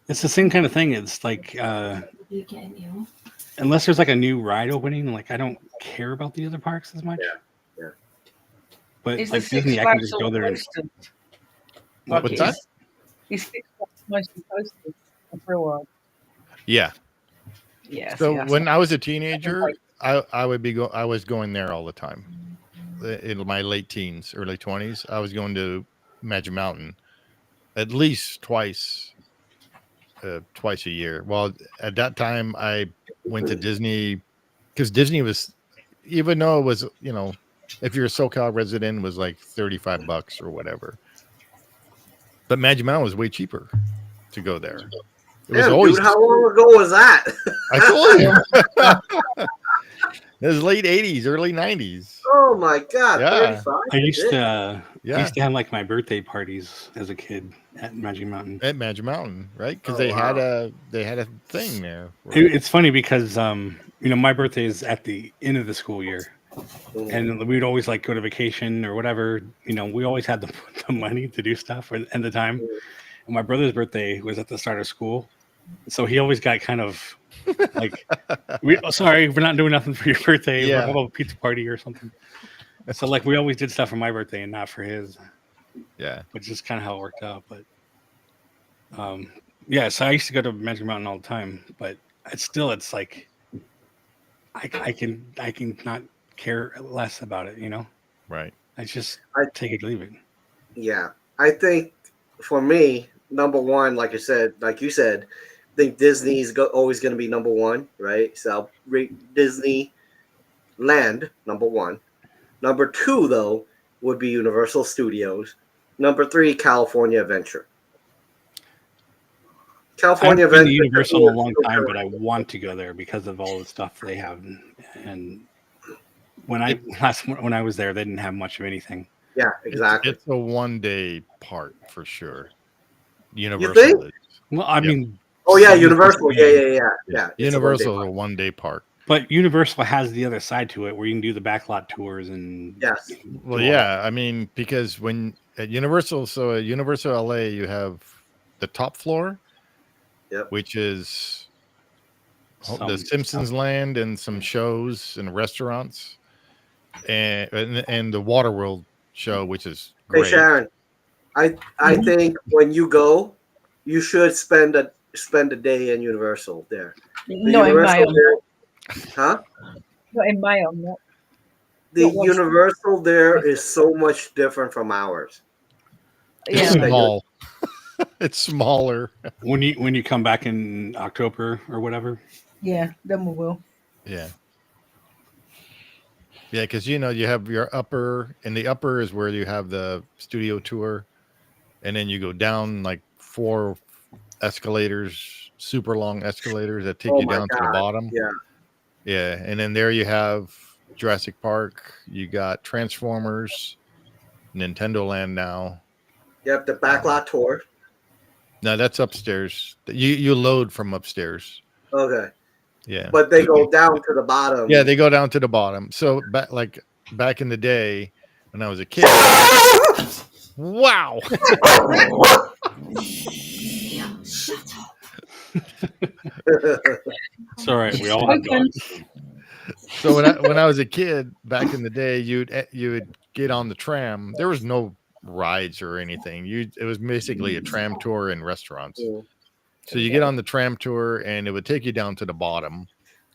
it's the same kind of thing. It's like unless there's like a new ride opening, like I don't care about the other parks as much. Yeah. But it's like Disney, I can just go there and. What's that? He's mostly posted for a while. Yeah. Yeah. So when I was a teenager, I was going there all the time. In my late teens, early 20s, I was going to Magic Mountain at least twice a year. Well, at that time, I went to Disney because Disney was, even though it was, if you're a SoCal resident, it was like $35 or whatever. But Magic Mountain was way cheaper to go there. It was always. Dude, how long ago was that? I told you. It was late 80s, early 90s. Oh my god! Yeah. 35. I used to have like my birthday parties as a kid at Magic Mountain. At Magic Mountain, right? Because they had a thing there. It's funny because my birthday is at the end of the school year, and we'd always like go to vacation or whatever. We always had the money to do stuff at the time. And my brother's birthday was at the start of school, so he always got kind of like, sorry, we're not doing nothing for your birthday. Yeah. We'll have a pizza party or something. So like we always did stuff for my birthday and not for his. Yeah, which is kind of how it worked out. But so I used to go to Magic Mountain all the time, but it's like I can not care less about it, right. I take it or leave it. Yeah, I think for me, number one, like you said, I think Disney's always going to be number one, right? So I'll rate Disneyland number one. Number two, though, would be Universal Studios. Number three, California Adventure. California Adventure. I've been to Universal in a long time, but I want to go there because of all the stuff they have. And when I was there, they didn't have much of anything. Yeah, exactly. It's a 1-day park for sure. Universal. You think? Well, I mean. Oh yeah, Universal. Yeah. Universal is a 1-day park. But Universal has the other side to it where you can do the backlot tours and. Yes. Well, yeah. I mean, because when at Universal, so at Universal LA, you have the top floor, which is the Simpsons Land and some shows and restaurants, and the Waterworld show, which is great. Hey Sharon, I think when you go, you should spend a day in Universal there. Not in May. Huh? Not in May on that. The Universal there is so much different from ours. It's small. It's smaller. When you come back in October or whatever. Yeah, then we will. Yeah. Yeah, because you have your upper, and the upper is where you have the studio tour, and then you go down like 4 escalators, super long escalators that take you down to the bottom. Yeah, and then there you have Jurassic Park. You got Transformers, Nintendo Land now. Yep, the backlot tour. No, that's upstairs. You load from upstairs. Okay. Yeah. But they go down to the bottom. Yeah, they go down to the bottom. So back in the day when I was a kid. Wow. Shut up. It's all right. We all have dogs. So when I was a kid back in the day, you would get on the tram. There was no rides or anything. It was basically a tram tour in restaurants. So you get on the tram tour, and it would take you down to the bottom,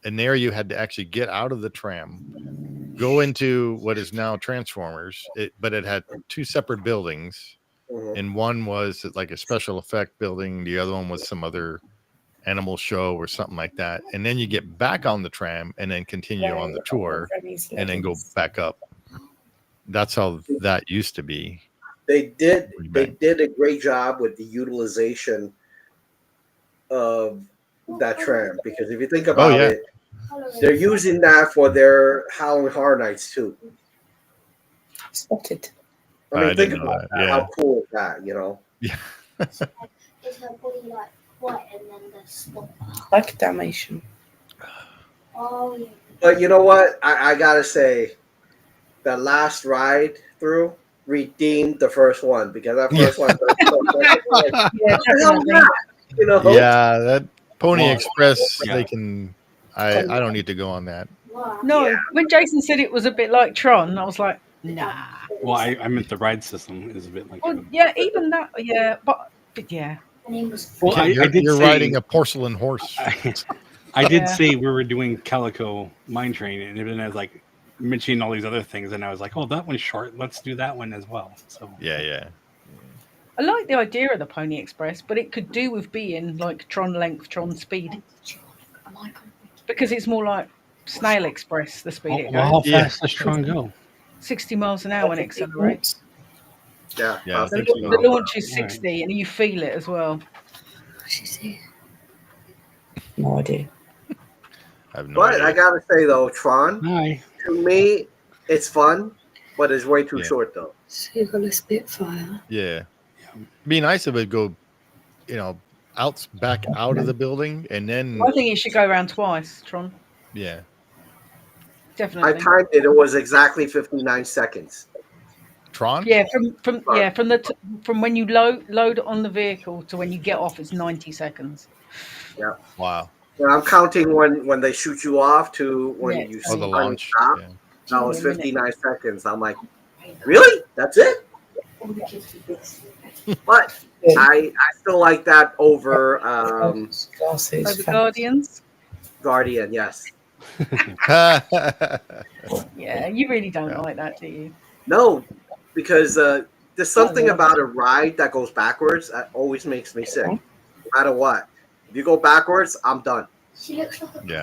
and there you had to actually get out of the tram, go into what is now Transformers. But it had 2 separate buildings, and one was like a special effect building. The other one was some other animal show or something like that. And then you get back on the tram and then continue on the tour and then go back up. That's how that used to be. They did a great job with the utilization of that tram, because if you think about it, they're using that for their Halloween Horror Nights too. Spotted. I mean, think about that. How cool is that, Yeah. Is her body like white and then the spot? Like a Dalmatian. Oh yeah. But you know what? I gotta say, the last Ride-Thru redeemed the first one, because that first one. Yeah, that Pony Express. They can. I don't need to go on that. No, when Jason said it was a bit like Tron, I was like, nah. Well, I meant the ride system is a bit like. Well, yeah, even that. Yeah, but yeah. Well, you're riding a porcelain horse. I did say we were doing Calico Mine Train, and then I was like mentioning all these other things, and I was like, "Oh, that one's short. Let's do that one as well." So yeah. I like the idea of the Pony Express, but it could do with being like Tron length, Tron speed, because it's more like Snail Express. The speed it goes. How fast does Tron go? 60 miles an hour when it accelerates. Yeah. The launch is 60, and you feel it as well. She's here. No idea. I have no But idea. I gotta say though, Tron, Hi. to me, it's fun, but it's way too short though. So you've got a Spitfire. Yeah. It'd be nice if it go, back out of the building and then. I think it should go around twice, Tron. Yeah. Definitely. I timed it. It was exactly 59 seconds. Tron? Yeah, from when you load on the vehicle to when you get off, it's 90 seconds. Yeah. Wow. Yeah, I'm counting when they shoot you off to when you the launch. stop. Yeah. That was 59 seconds. I'm like, really? That's it? But I still like that over Guardians. Guardian, yes. Yeah, you really don't like that, do you? No, because there's something about a ride that goes backwards that always makes me sick. No matter what. If you go backwards, I'm done. Yeah.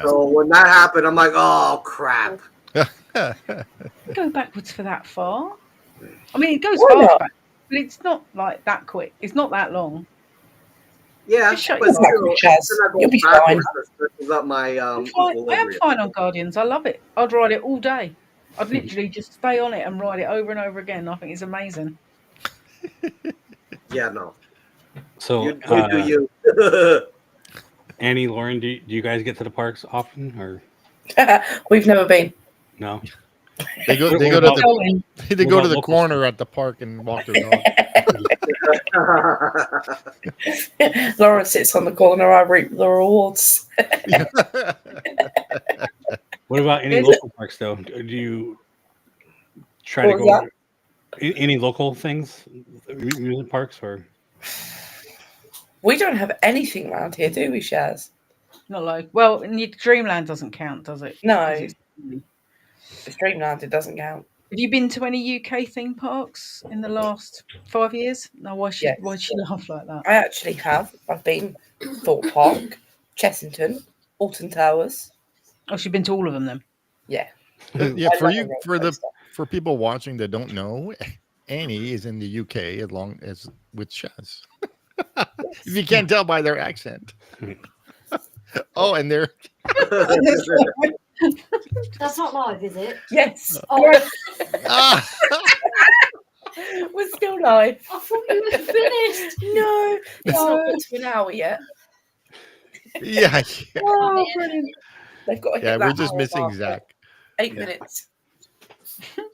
So when that happened, I'm like, oh crap. Go backwards for that far. I mean, it goes fast back, but it's not like that quick. It's not that long. Yeah, but still, you'll be fine. I am fine on Guardians. I love it. I'd ride it all day. I'd literally just stay on it and ride it over and over again. I think it's amazing. Yeah, no. So, you do you. Annie, Lauren, do you guys get to the parks often, or we've never been? No. They go to the corner at the park and walk their dog. Lauren sits on the corner. I reap the rewards. What about any local parks, though? Do you try to go any local things, amusement parks, or? We don't have anything around here, do we, Shaz? Not like, well, Dreamland doesn't count, does it? No. It's Dreamland, it doesn't count. Have you been to any UK theme parks in the last 5 years? No, why she laugh like that? I actually have. I've been Thorpe Park, Chessington, Alton Towers. Oh, she's been to all of them then? Yeah. Yeah, for people watching that don't know, Annie is in the UK as long as with Shaz. If you can't tell by their accent. Oh, and they're That's not live, is it? Yes. Oh. We're still live. I thought you were finished. No, it's not got to an hour yet. Yeah. Oh, brilliant. They've got to hit we're just missing Zach. 8 minutes. All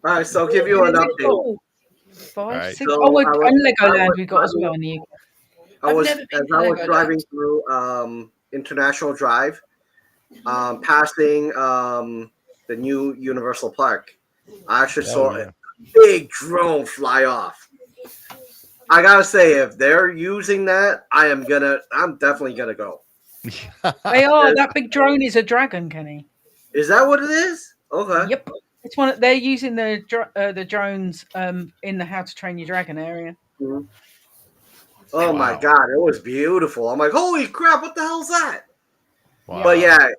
right, so I'll give you an update. 5, 6. So and Legoland we got as well in the UK. I was driving through International Drive, passing the new Universal Park. I actually saw a big drone fly off. I gotta say, if they're using that, I'm definitely gonna go. They are. That big drone is a dragon, Kenny. Is that what it is? Okay. Yep. It's one. They're using the drones in the How to Train Your Dragon area. Mm-hmm. Oh my God, it was beautiful. I'm like, holy crap, what the hell's that? Wow. But yeah,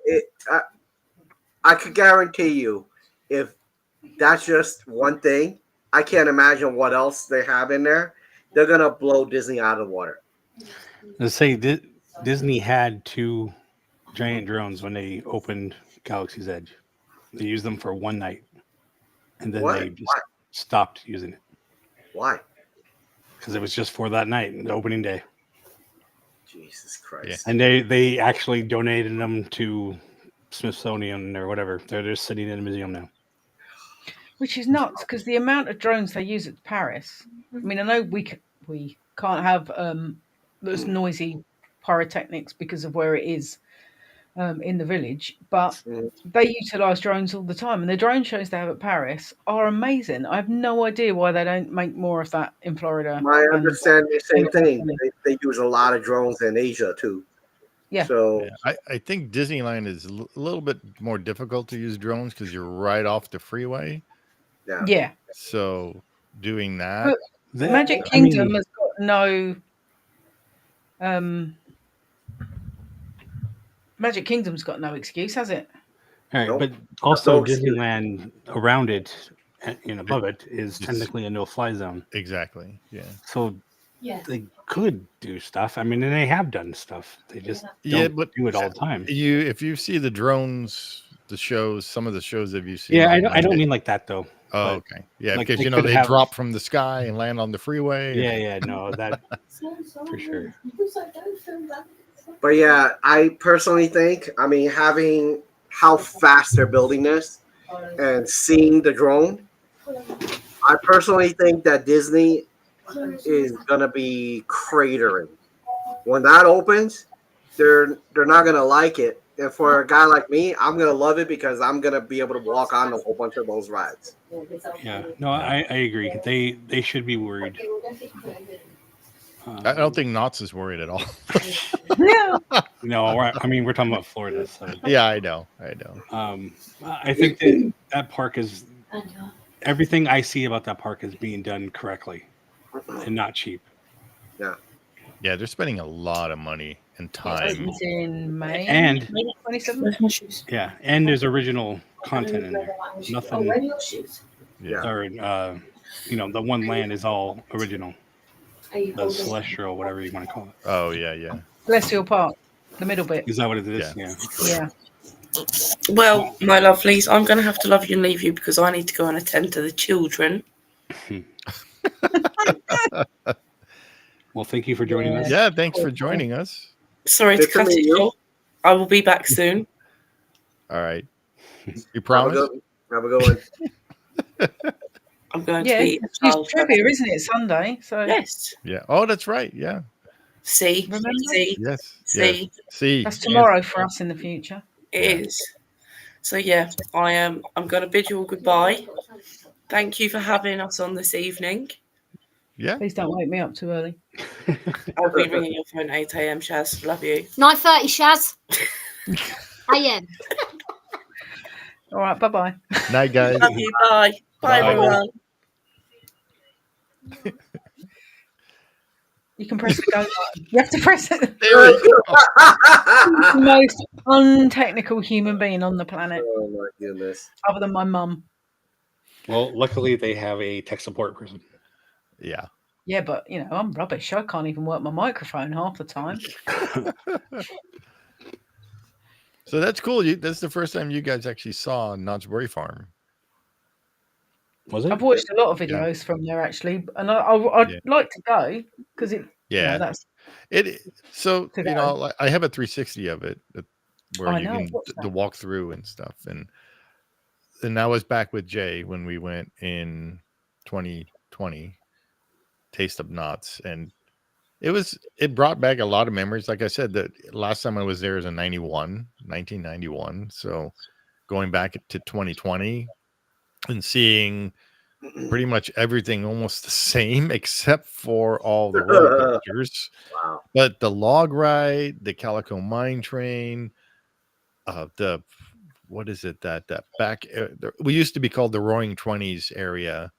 I could guarantee you, if that's just one thing, I can't imagine what else they have in there. They're gonna blow Disney out of the water. Let's say Disney had 2 giant drones when they opened Galaxy's Edge. They used them for one night, and then they just stopped using it. Why? Because it was just for that night, the opening day. Jesus Christ! Yeah. And they actually donated them to Smithsonian or whatever. They're just sitting in a museum now. Which is nuts, because the amount of drones they use at Paris. I mean, I know we can't have those noisy pyrotechnics because of where it is in the village, but they utilise drones all the time, and the drone shows they have at Paris are amazing. I have no idea why they don't make more of that in Florida. My understanding is the same thing. They use a lot of drones in Asia too. Yeah. So I think Disneyland is a little bit more difficult to use drones because you're right off the freeway. Yeah. Yeah. So doing that, Magic Kingdom has got no. Magic Kingdom's got no excuse, has it? All right, but also Disneyland around it and above it is technically a no-fly zone. Exactly. Yeah. So they could do stuff. I mean, and they have done stuff. They just don't do it all the time. If you see the drones, the shows, some of the shows that you've seen. Yeah, I don't mean like that though. Oh, okay. Yeah, like, because they drop from the sky and land on the freeway. Yeah, no, that for sure. But yeah, I personally think, I mean, having how fast they're building this and seeing the drone, I personally think that Disney is gonna be cratering when that opens. They're not gonna like it, and for a guy like me, I'm gonna love it because I'm gonna be able to walk on a whole bunch of those rides. Yeah, no, I agree. They should be worried. I don't think Knott's is worried at all. No, I mean we're talking about Florida. So. Yeah, I know. I think that park is everything I see about that park is being done correctly and not cheap. Yeah, they're spending a lot of money and time. In May and 27th. Yeah, and there's original content in there. Nothing. Yeah. Or the one land is all original. The celestial, whatever you want to call it. Oh yeah. Celestial Park, the middle bit. Is that what it is? Yeah. Well, my lovelies, I'm going to have to love you and leave you because I need to go and attend to the children. Well, thank you for joining us. Yeah, thanks for joining us. Sorry to cut it short. I will be back soon. All right. You promise? Have a good one. I'm going to be it's trivia, isn't it? Sunday. So yes. Yeah. Oh, that's right. Yeah. See. Yes. See. See. That's tomorrow for us in the future. It is. So yeah, I'm going to bid you all goodbye. Thank you for having us on this evening. Yeah. Please don't wake me up too early. I'll be ringing your phone at 8 a.m. Shaz. Love you. 9:30, Shaz. a.m. All right. Bye-bye. Night, guys. Love you. Bye. Bye, everyone. You can press the go button. You have to press it. There we go. The most untechnical human being on the planet. Oh my goodness. Other than my mum. Well, luckily they have a tech support person. Yeah. Yeah, but I'm rubbish. I can't even work my microphone half the time. So that's cool. That's the first time you guys actually saw Knottsberry Farm. Was it? I've watched a lot of videos from there actually, and I'd like to go because it. Yeah, that's it. So I have a 360 of it where you can the walk through and stuff, and I was back with Jay when we went in 2020, Taste of Knott's, and it brought back a lot of memories. Like I said, the last time I was there was in 1991. So going back to 2020 and seeing pretty much everything almost the same except for all the roller coasters. Wow. But the log ride, the Calico Mine Train, what is it that back we used to be called the Roaring 20s area.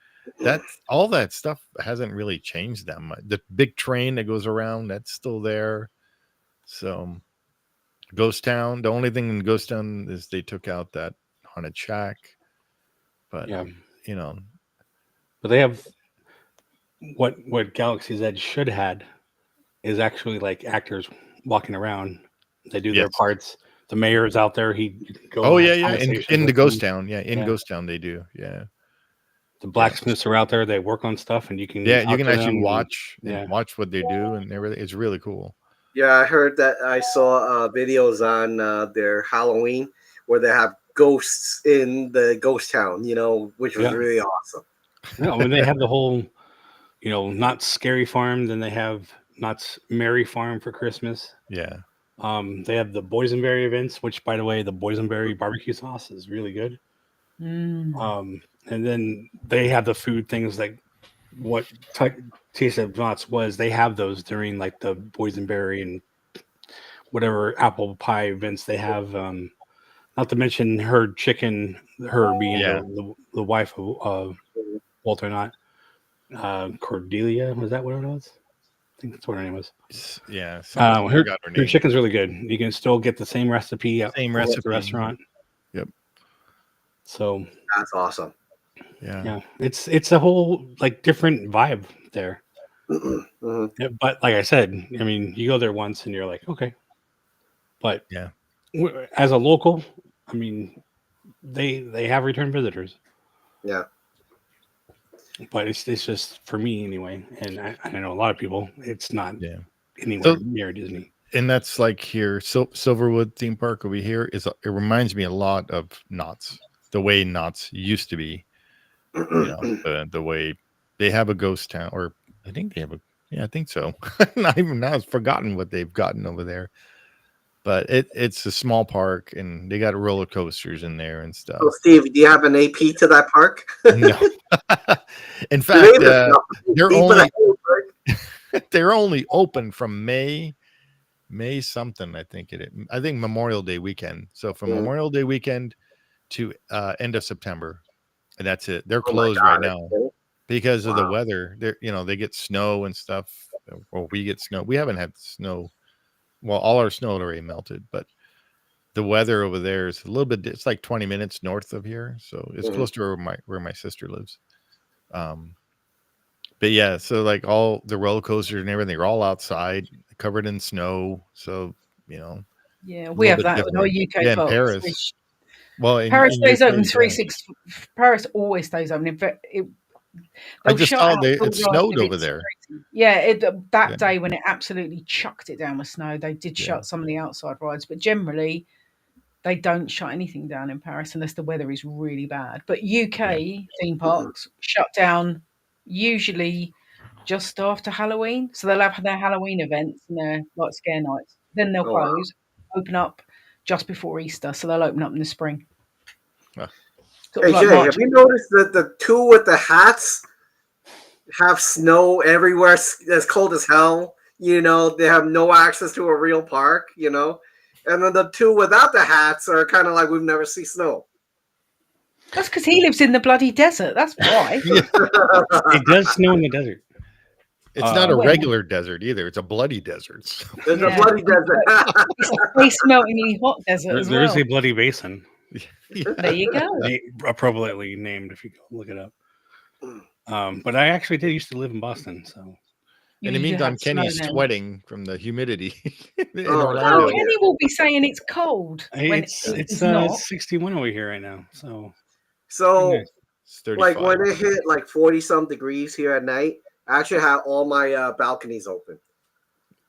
All that stuff hasn't really changed that much. The big train that goes around, that's still there. So Ghost Town, the only thing in Ghost Town is they took out that haunted shack. But but they have what Galaxy's Edge should had is actually like actors walking around. They do their parts. The mayor's out there. In the Ghost Town. Yeah, in Ghost Town they do. Yeah. The blacksmiths are out there. They work on stuff, and you can actually watch what they do and everything. It's really cool. Yeah, I heard that. I saw videos on their Halloween where they have ghosts in the ghost town, which was really awesome. No, when they have the whole, Knott's Scary Farm, then they have Knott's Merry Farm for Christmas. Yeah. They have the boysenberry events, which, by the way, the boysenberry barbecue sauce is really good. And then they have the food things like what Taste of Knott's was. They have those during like the boysenberry and whatever apple pie events they have. Not to mention her being the wife of Walter Knott. Cordelia, was that what it was? I think that's what her name was. Yeah. Her chicken's really good. You can still get the same recipe at the restaurant. Yep. So that's awesome. Yeah. It's a whole like different vibe there. Yeah, but like I said, I mean, you go there once and you're like, okay. But yeah, as a local, I mean, they have return visitors. Yeah. But it's just for me anyway, and I know a lot of people. It's not So, anywhere near Disney. And that's like here, Silverwood theme park over here it reminds me a lot of Knott's, the way Knott's used to be. The way they have a ghost town, or I think they have I think so. Not even now, it's forgotten what they've gotten over there. But it's a small park, and they got roller coasters in there and stuff. So, Steve, do you have an AP to that park? No. In fact, they're only open from May something. I think I think Memorial Day weekend. So from Memorial Day weekend to end of September, and that's it. They're closed right now because of the weather. They get snow and stuff. Or we get snow. We haven't had snow. Well, all our snow already melted, but the weather over there is a little bit. It's like 20 minutes north of here, so it's close to where my sister lives. But yeah, so like all the roller coasters and everything are all outside, covered in snow. So yeah, we have that in our UK in parks. Paris. Well, Paris stays UK, open 365. Paris always stays open. I just saw it snowed over there. Crazy. Yeah, that day when it absolutely chucked it down with snow, they did shut some of the outside rides, but generally they don't shut anything down in Paris unless the weather is really bad. But UK theme parks shut down usually just after Halloween, so they'll have their Halloween events and their like scare nights. Then they'll close, open up just before Easter, so they'll open up in the spring. Hey, Jay, have you noticed that the two with the hats have snow everywhere? It's cold as hell. They have no access to a real park, and then the two without the hats are kind of like we've never seen snow. That's because he lives in the bloody desert. That's why. It does snow in the desert. It's not a regular desert either. It's a bloody desert. It's a bloody desert. It's a face-meltingly hot desert as well. There is a bloody basin. There you go. Appropriately named, if you go look it up. But I actually did used to live in Boston, so. In the meantime, Kenny's sweating from the humidity. Kenny will be saying it's cold. It's 61 over here right now. So like when it hit like 40-some degrees here at night, I actually have all my balconies open.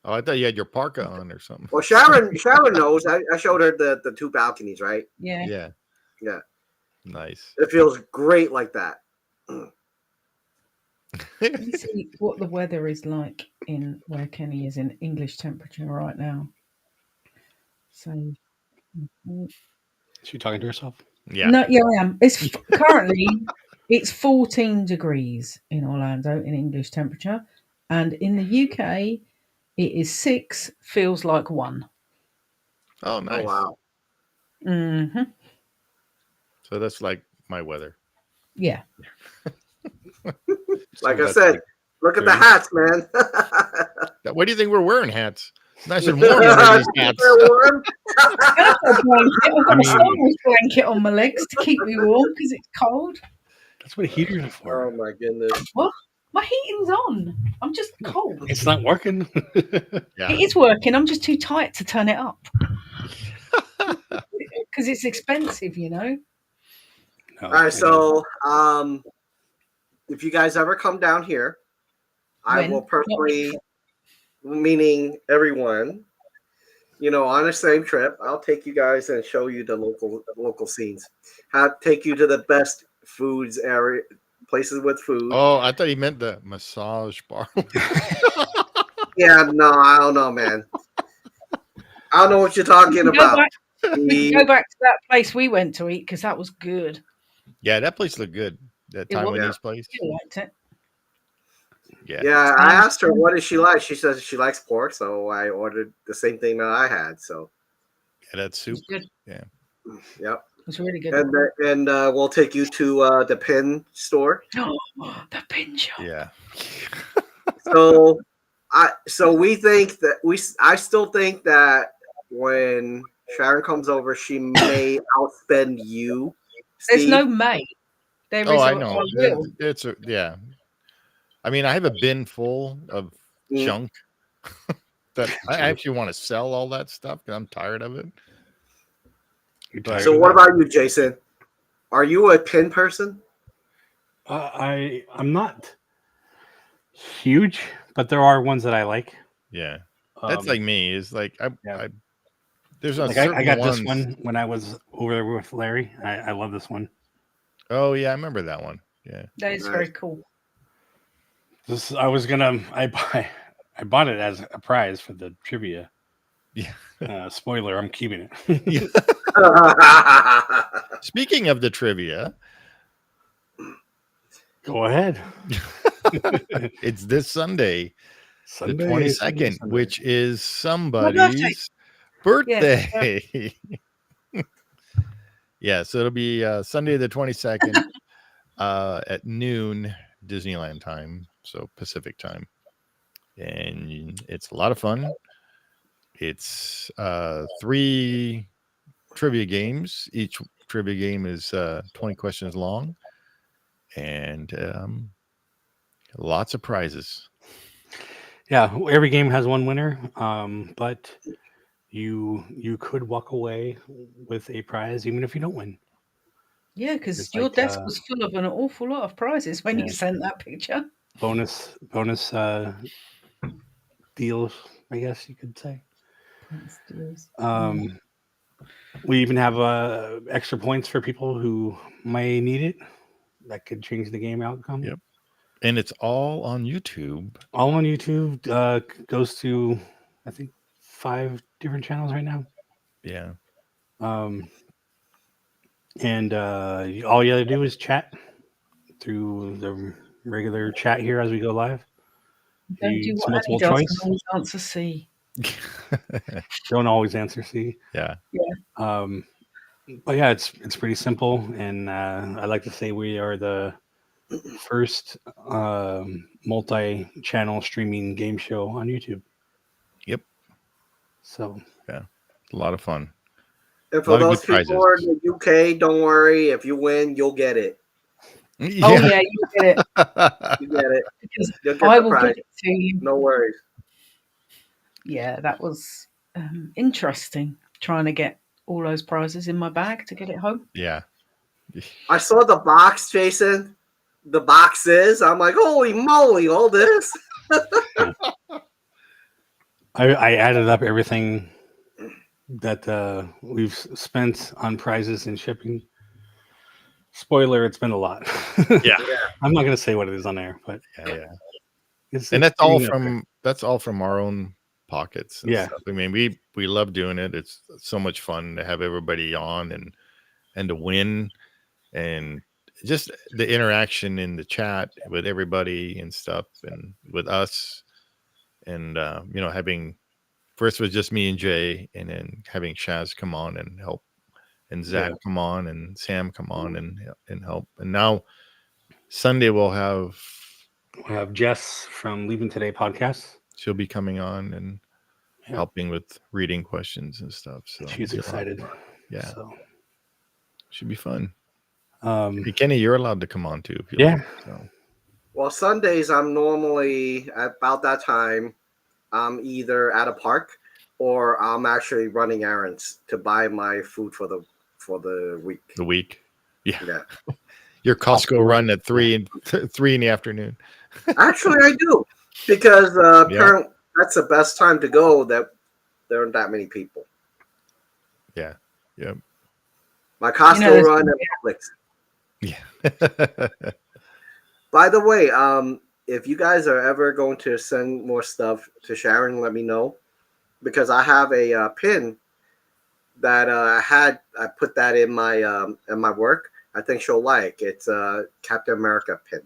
Oh, I thought you had your parka on or something. Well, Sharon knows. I showed her the two balconies, right? Yeah. Nice. It feels great like that. Let me see what the weather is like in where Kenny is in English temperature right now. So, is she talking to herself? Yeah. No, I am. It's currently it's 14 degrees in Orlando in English temperature, and in the UK it is 6. Feels like 1. Oh, nice. Oh, wow. Mm-hmm. So that's like my weather. Yeah. Like I said, look at the hats, man. Why do you think we're wearing hats? It's nice and warm under these hats. I've got a Star Wars blanket on my legs to keep me warm because it's cold. That's what heaters are for. Oh my goodness. What? My heating's on. I'm just cold. It's not working. It is working. I'm just too tight to turn it up. Because it's expensive, No, all right, so if you guys ever come down here, I will personally, meaning everyone, on the same trip, I'll take you guys and show you the local scenes. Take you to the best foods area, places with food. Oh, I thought he meant the massage bar. Yeah, no, I don't know, man. I don't know what you're talking about. We can go back to that place we went to eat because that was good. Yeah, that place looked good. That Taiwanese place. I liked it. Yeah, I asked her what does she like. She says she likes pork, so I ordered the same thing that I had. So yeah, that soup. Good. Yeah. Yep. It was really good. And we'll take you to the pin store. Oh, the pin shop. Yeah. So we think that I still think that when Sharon comes over, she may outspend you. There's no may. There is I know. It's I mean, I have a bin full of junk that I actually want to sell all that stuff because I'm tired of it. So what about you, Jason? Are you a pin person? I'm not huge, but there are ones that I like. Yeah, that's like me. Is like there's like I got ones. This one when I was over there with Larry. I love this one. Oh yeah, I remember that one. Yeah, that is very cool. I bought it as a prize for the trivia. Yeah. Spoiler: I'm keeping it. Speaking of the trivia, go ahead. It's this Sunday, the 22nd, which is somebody's birthday. Yeah, so it'll be Sunday the 22nd at noon Disneyland time, so Pacific time. And it's a lot of fun. It's 3 trivia games. Each trivia game is 20 questions long, and lots of prizes. Yeah, every game has one winner, but you could walk away with a prize even if you don't win. Yeah, because your desk was full of an awful lot of prizes when you sent that picture. Bonus deals, I guess you could say. We even have extra points for people who may need it. That could change the game outcome. Yep. And it's all on YouTube. All on YouTube. Goes to, I think, 5 different channels right now. Yeah. And all you have to do is chat through the regular chat here as we go live. Don't do what multiple choice. Always answer C. Don't always answer C. Yeah. Yeah. But yeah, it's pretty simple, and I like to say we are the first multi-channel streaming game show on YouTube. Yep. So yeah, a lot of fun. And for those people who are in the UK, don't worry. If you win, you'll get it. Yeah. Oh yeah, you get it. You get it. You'll get I will get it to you. No worries. Yeah, that was interesting. Trying to get all those prizes in my bag to get it home. Yeah. I saw the box, Jason. The boxes. I'm like, holy moly, all this. I added up everything that we've spent on prizes and shipping. Spoiler, it's been a lot. Yeah. I'm not going to say what it is on air, but yeah. And that's all from our own pockets. Yeah. Stuff. I mean, we love doing it. It's so much fun to have everybody on and to win, and just the interaction in the chat with everybody and stuff, and with us, and having first was just me and Jay, and then having Shaz come on and help, and Zach come on, and Sam come on and help, and now Sunday we'll have Jess from Leaving Today podcast. She'll be coming on and helping with reading questions and stuff. So she's excited. Yeah. So should be fun. Kenny, you're allowed to come on too. If you like, so. Well, Sundays I'm normally at about that time. I'm either at a park or I'm actually running errands to buy my food for the week. The week. Yeah. Your Costco run at 3 in the afternoon. Actually, I do, because apparently that's the best time to go. That there aren't that many people. Yeah. Yep. My Costco run at Publix. Yeah. By the way, if you guys are ever going to send more stuff to Sharon, let me know, because I have a pin that I put that in my work. I think she'll like. It's a Captain America pin.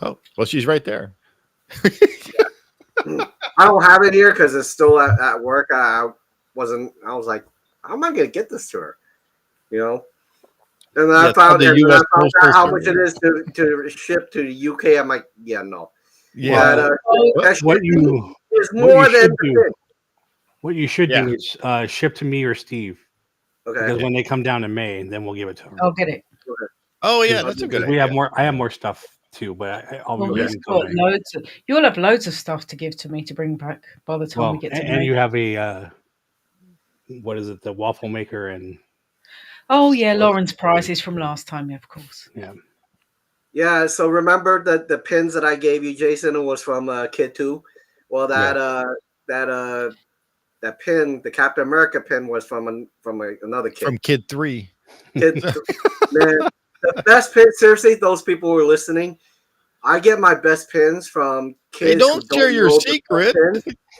Oh, well, she's right there. I don't have it here because it's still at work. I was like, how am I going to get this to her? And then I found out how much it is to ship to the UK. I'm like, no. Yeah. But, what you should do is ship to me or Steve. Okay. Because when they come down in May, then we'll give it to her. I'll get it. Okay. Oh yeah, that's a good idea. I have more stuff too, but I'll be Well, waiting he's until got loads. You'll have loads of stuff to give to me to bring back by the time we get to and May. you have a what is it? The waffle maker and. Oh yeah, Lauren's prizes from last time, yeah, of course. Yeah. Yeah. So remember that the pins that I gave you, Jason, was from Kid 2. Well, that pin, the Captain America pin, was from another kid. From Kid 3. Man, the best pin. Seriously, those people who are listening, I get my best pins from kids. Hey, don't share your secret.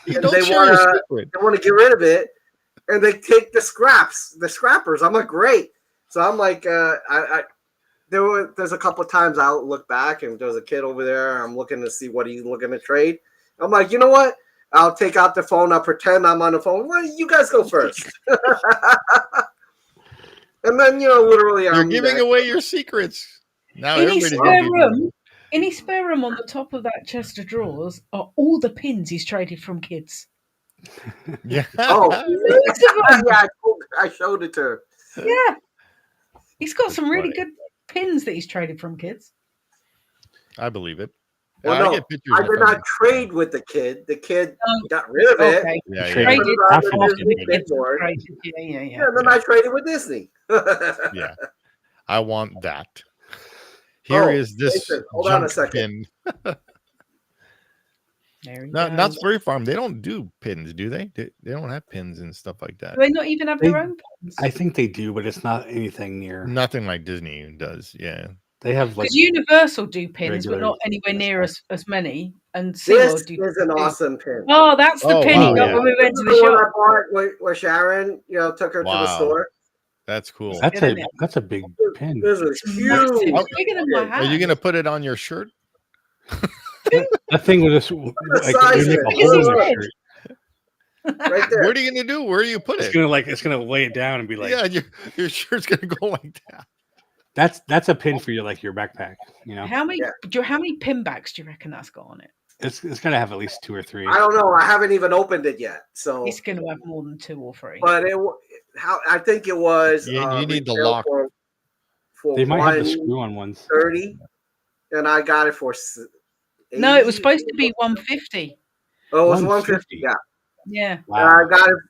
They want to get rid of it, and they take the scrappers. I'm like, great. So I'm like, there's a couple of times I'll look back and there's a kid over there. I'm looking to see what he's looking to trade. I'm like, you know what? I'll take out the phone. I'll pretend I'm on the phone. Well, you guys go first. And then, literally, you're giving away your secrets. Now any spare room on the top of that chest of drawers are all the pins he's traded from kids. Yeah. Oh, yeah. I showed it to her. Yeah. He's got some really good pins that he's traded from kids. I believe it. Well, no, I did not trade with the kid. The kid got rid of it. Okay. Yeah. Traded Yeah, and then I traded with Disney. Yeah. I want that. Here is this. Jason, hold on a second. Pin. Knottsberry Farm, they don't do pins, do they? They don't have pins and stuff like that. Do they not even have their own pins? I think they do, but it's not anything near. Nothing like Disney does. Yeah. They have like because Universal do pins, but not anywhere near as many. And this is an awesome pin. Oh, that's the pin he got when we went to the shop. I bought where Sharon, took her to the store. That's cool. That's a big pin. This is huge. Are you gonna put it on your shirt? That thing was just like hole in the shirt. Right there. What are you gonna do? Where do you put it? It's gonna lay it down and be like, yeah, your shirt's gonna go like that. That's a pin for your backpack. How many pin backs do you reckon that's got on it? It's gonna have at least 2 or 3. I don't know. I haven't even opened it yet, so it's gonna have more than 2 or 3. But I think it was. You need the lock. For they might have the screw-on ones. 30, and I got it for. 80. No, it was supposed to be 150. Oh, it was 150. Yeah. Yeah. Wow.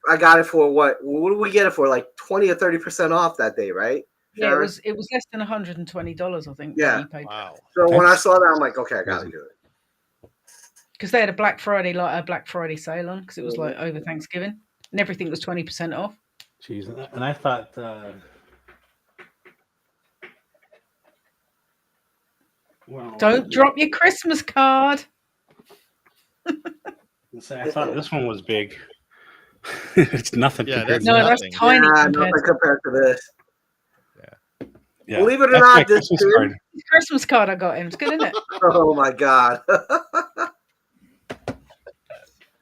I got it for what? What did we get it for? Like 20 or 30% off that day, right? Yeah, it was less than $120, I think. Yeah. Wow. So when I saw that, I'm like, okay, I gotta do it. Because they had a Black Friday sale on because it was like over Thanksgiving and everything was 20% off. Jeez, and I thought. Don't drop your Christmas card. I thought this one was big. It's nothing. Yeah, compared that's tiny. Nothing compared to this. Yeah. Believe it or not, this Christmas card I got him. It's good, isn't it? Oh my god.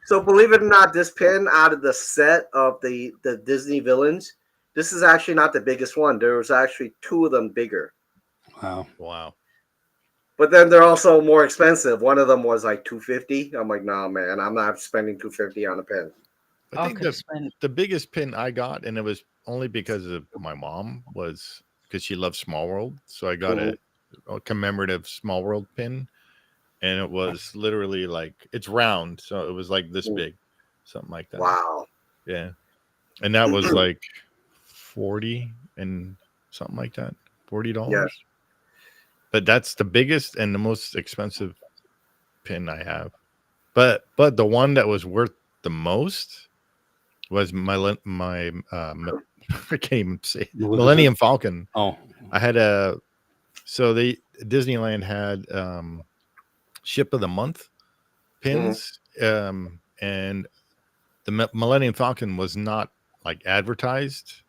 So believe it or not, this pin out of the set of the Disney villains, this is actually not the biggest one. There was actually 2 of them bigger. Wow. But then they're also more expensive. One of them was like $250. I'm like, nah, man, I'm not spending $250 on a pin. I think the biggest pin I got, and it was only because of my mom, was because she loves Small World. So I got a commemorative Small World pin, and it was literally like, it's round, so it was like this big, something like that. Wow. Yeah. And that was like 40 and something like that. $40. Yes. But that's the biggest and the most expensive pin I have. But the one that was worth the most was my I can't even say it. Millennium Falcon. Oh, I had Disneyland had Ship of the Month pins, and the Millennium Falcon was not like advertised,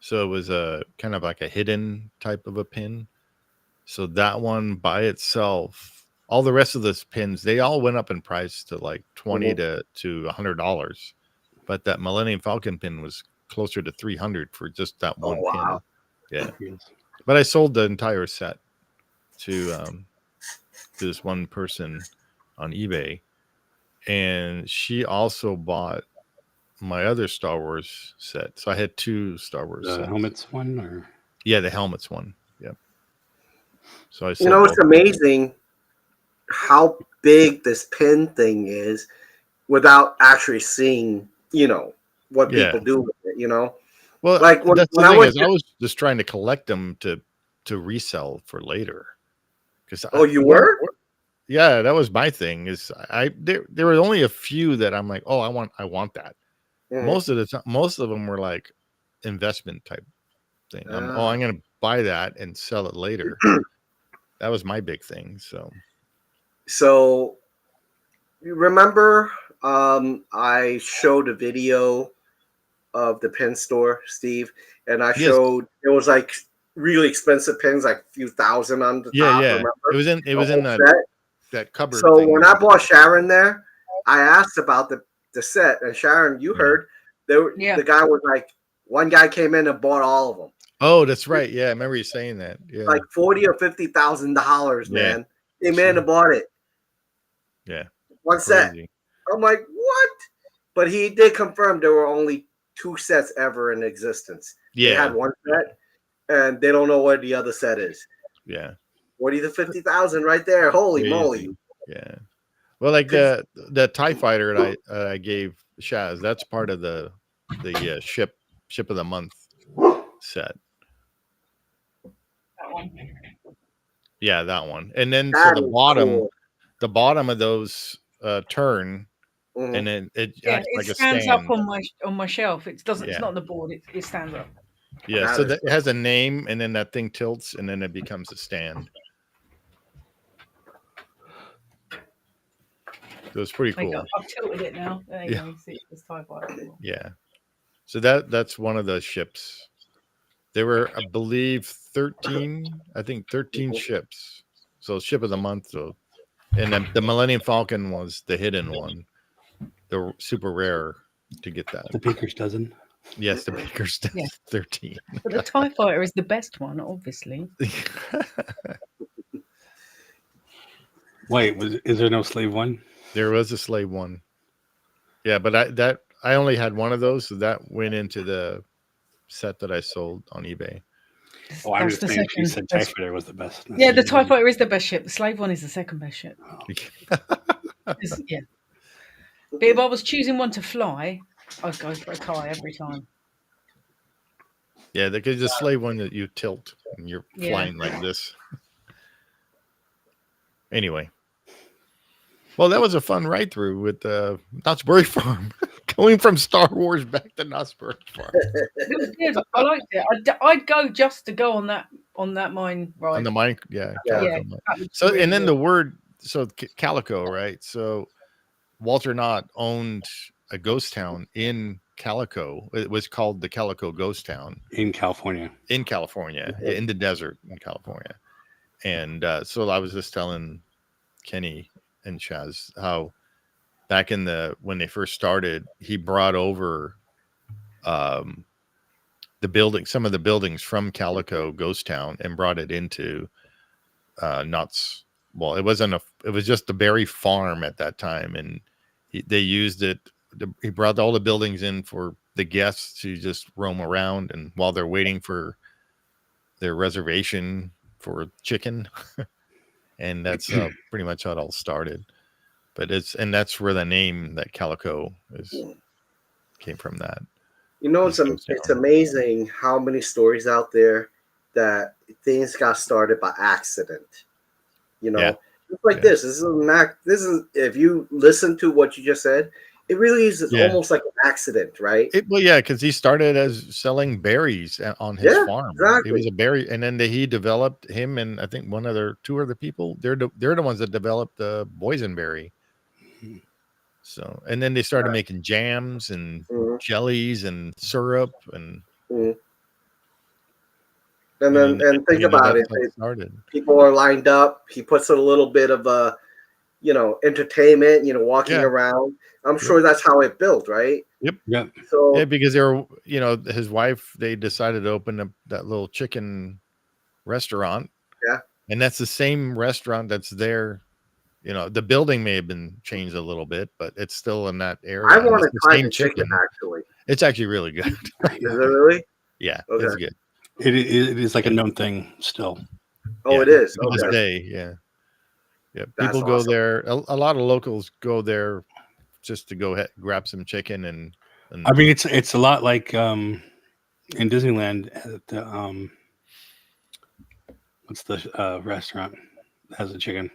so it was a kind of like a hidden type of a pin. So that one by itself, all the rest of those pins, they all went up in price to like $20 to $100. But that Millennium Falcon pin was closer to $300 for just that one pin. Yeah. But I sold the entire set to this one person on eBay. And she also bought my other Star Wars set. So I had 2 Star Wars sets. The helmets one? Or? Yeah, the helmets one. Yep. So I it's amazing how big this pin thing is without actually seeing, what people do with it, Well, like when I was just trying to collect them to resell for later. You were? Yeah, that was my thing. There were only a few that I'm like, oh, I want that. Mm-hmm. Most of them were like investment type thing. I'm gonna buy that and sell it later. That was my big thing. So you remember I showed a video of the pin store, Steve, and I showed it was like really expensive pins, like a few thousand on the top. Remember? It was in that cupboard. So thing. when I bought Sharon there, I asked about the set, and Sharon, you heard the guy was like, one guy came in and bought all of them. Oh, that's right. Yeah, I remember you saying that. Yeah, like $40,000 or $50,000, man. Came in and bought it. Yeah, one set. I'm like, what? But he did confirm there were only 2 sets ever in existence. Yeah, they had one set, and they don't know what the other set is. Yeah, 40 to 50,000 right there. Holy moly! Yeah. Well, like the TIE fighter that I gave Shaz, that's part of the ship of the month set. That one. Yeah, that one. And then so the bottom of those turn, and then it acts like a stand. Stands up on my shelf. It doesn't. It's not on the board. It stands up. Yeah, so it has a name, and then that thing tilts, and then it becomes a stand. So it's pretty cool. I've tilted it now. There you go. See, it's TIE fighter. Yeah. So that's one of those ships. There were, I believe, 13 ships. So ship of the month. So, and then the Millennium Falcon was the hidden one. The super rare to get that. The Baker's Dozen. Yes, the Baker's Dozen. Yeah. 13. But the TIE fighter is the best one, obviously. Wait, is there no slave one? There was a slave one. Yeah, but I only had one of those, so that went into the set that I sold on eBay. Oh, I'm just saying she said TIE fighter was the best. Yeah, the TIE fighter is the best ship. The slave one is the second best ship. Oh. Yeah. But if I was choosing one to fly, I'd go for a TIE every time. Yeah, there's the slave one that you tilt and you're flying like this. Anyway. Well, that was a fun ride-through with Knottsberry Farm. Going from Star Wars back to Knottsberry Farm. It was good. I liked it. I'd go just to go on that mine ride. On the mine, Calico mine. So, really and then the word, Calico, right? So, Walter Knott owned a ghost town in Calico. It was called the Calico Ghost Town in California. In the desert in California. And so I was just telling Kenny and Shaz how back when they first started, he brought over some of the buildings from Calico Ghost Town and brought it into Knott's. Well, it was just the Berry Farm at that time, and they used it. He brought all the buildings in for the guests to just roam around, and while they're waiting for their reservation for chicken, and that's pretty much how it all started. But that's where the name that Calico came from. That it's amazing how many stories out there that things got started by accident. Just like this. This is if you listen to what you just said, it really is almost like an accident, right? Because he started as selling berries on his farm. Exactly. It was a berry, and then he developed him and I think two other people. They're the ones that developed the boysenberry. So, and then they started making jams and jellies and syrup and think about it. People are lined up. He puts a little bit of entertainment, walking around. I'm sure that's how it built, right? Yep. Yeah. So because they were, his wife, they decided to open up that little chicken restaurant. Yeah. And that's the same restaurant that's there. The building may have been changed a little bit, but it's still in that area. I want to try the chicken, actually. It's actually really good. Is it really? Yeah, okay. It's good. It is like a known thing still. Oh, Yeah, it is. to this Okay. day, yeah. Yeah, That's people go awesome. there. A lot of locals go there just to go grab some chicken and I mean, it's a lot like in Disneyland at the what's the restaurant that has the chicken?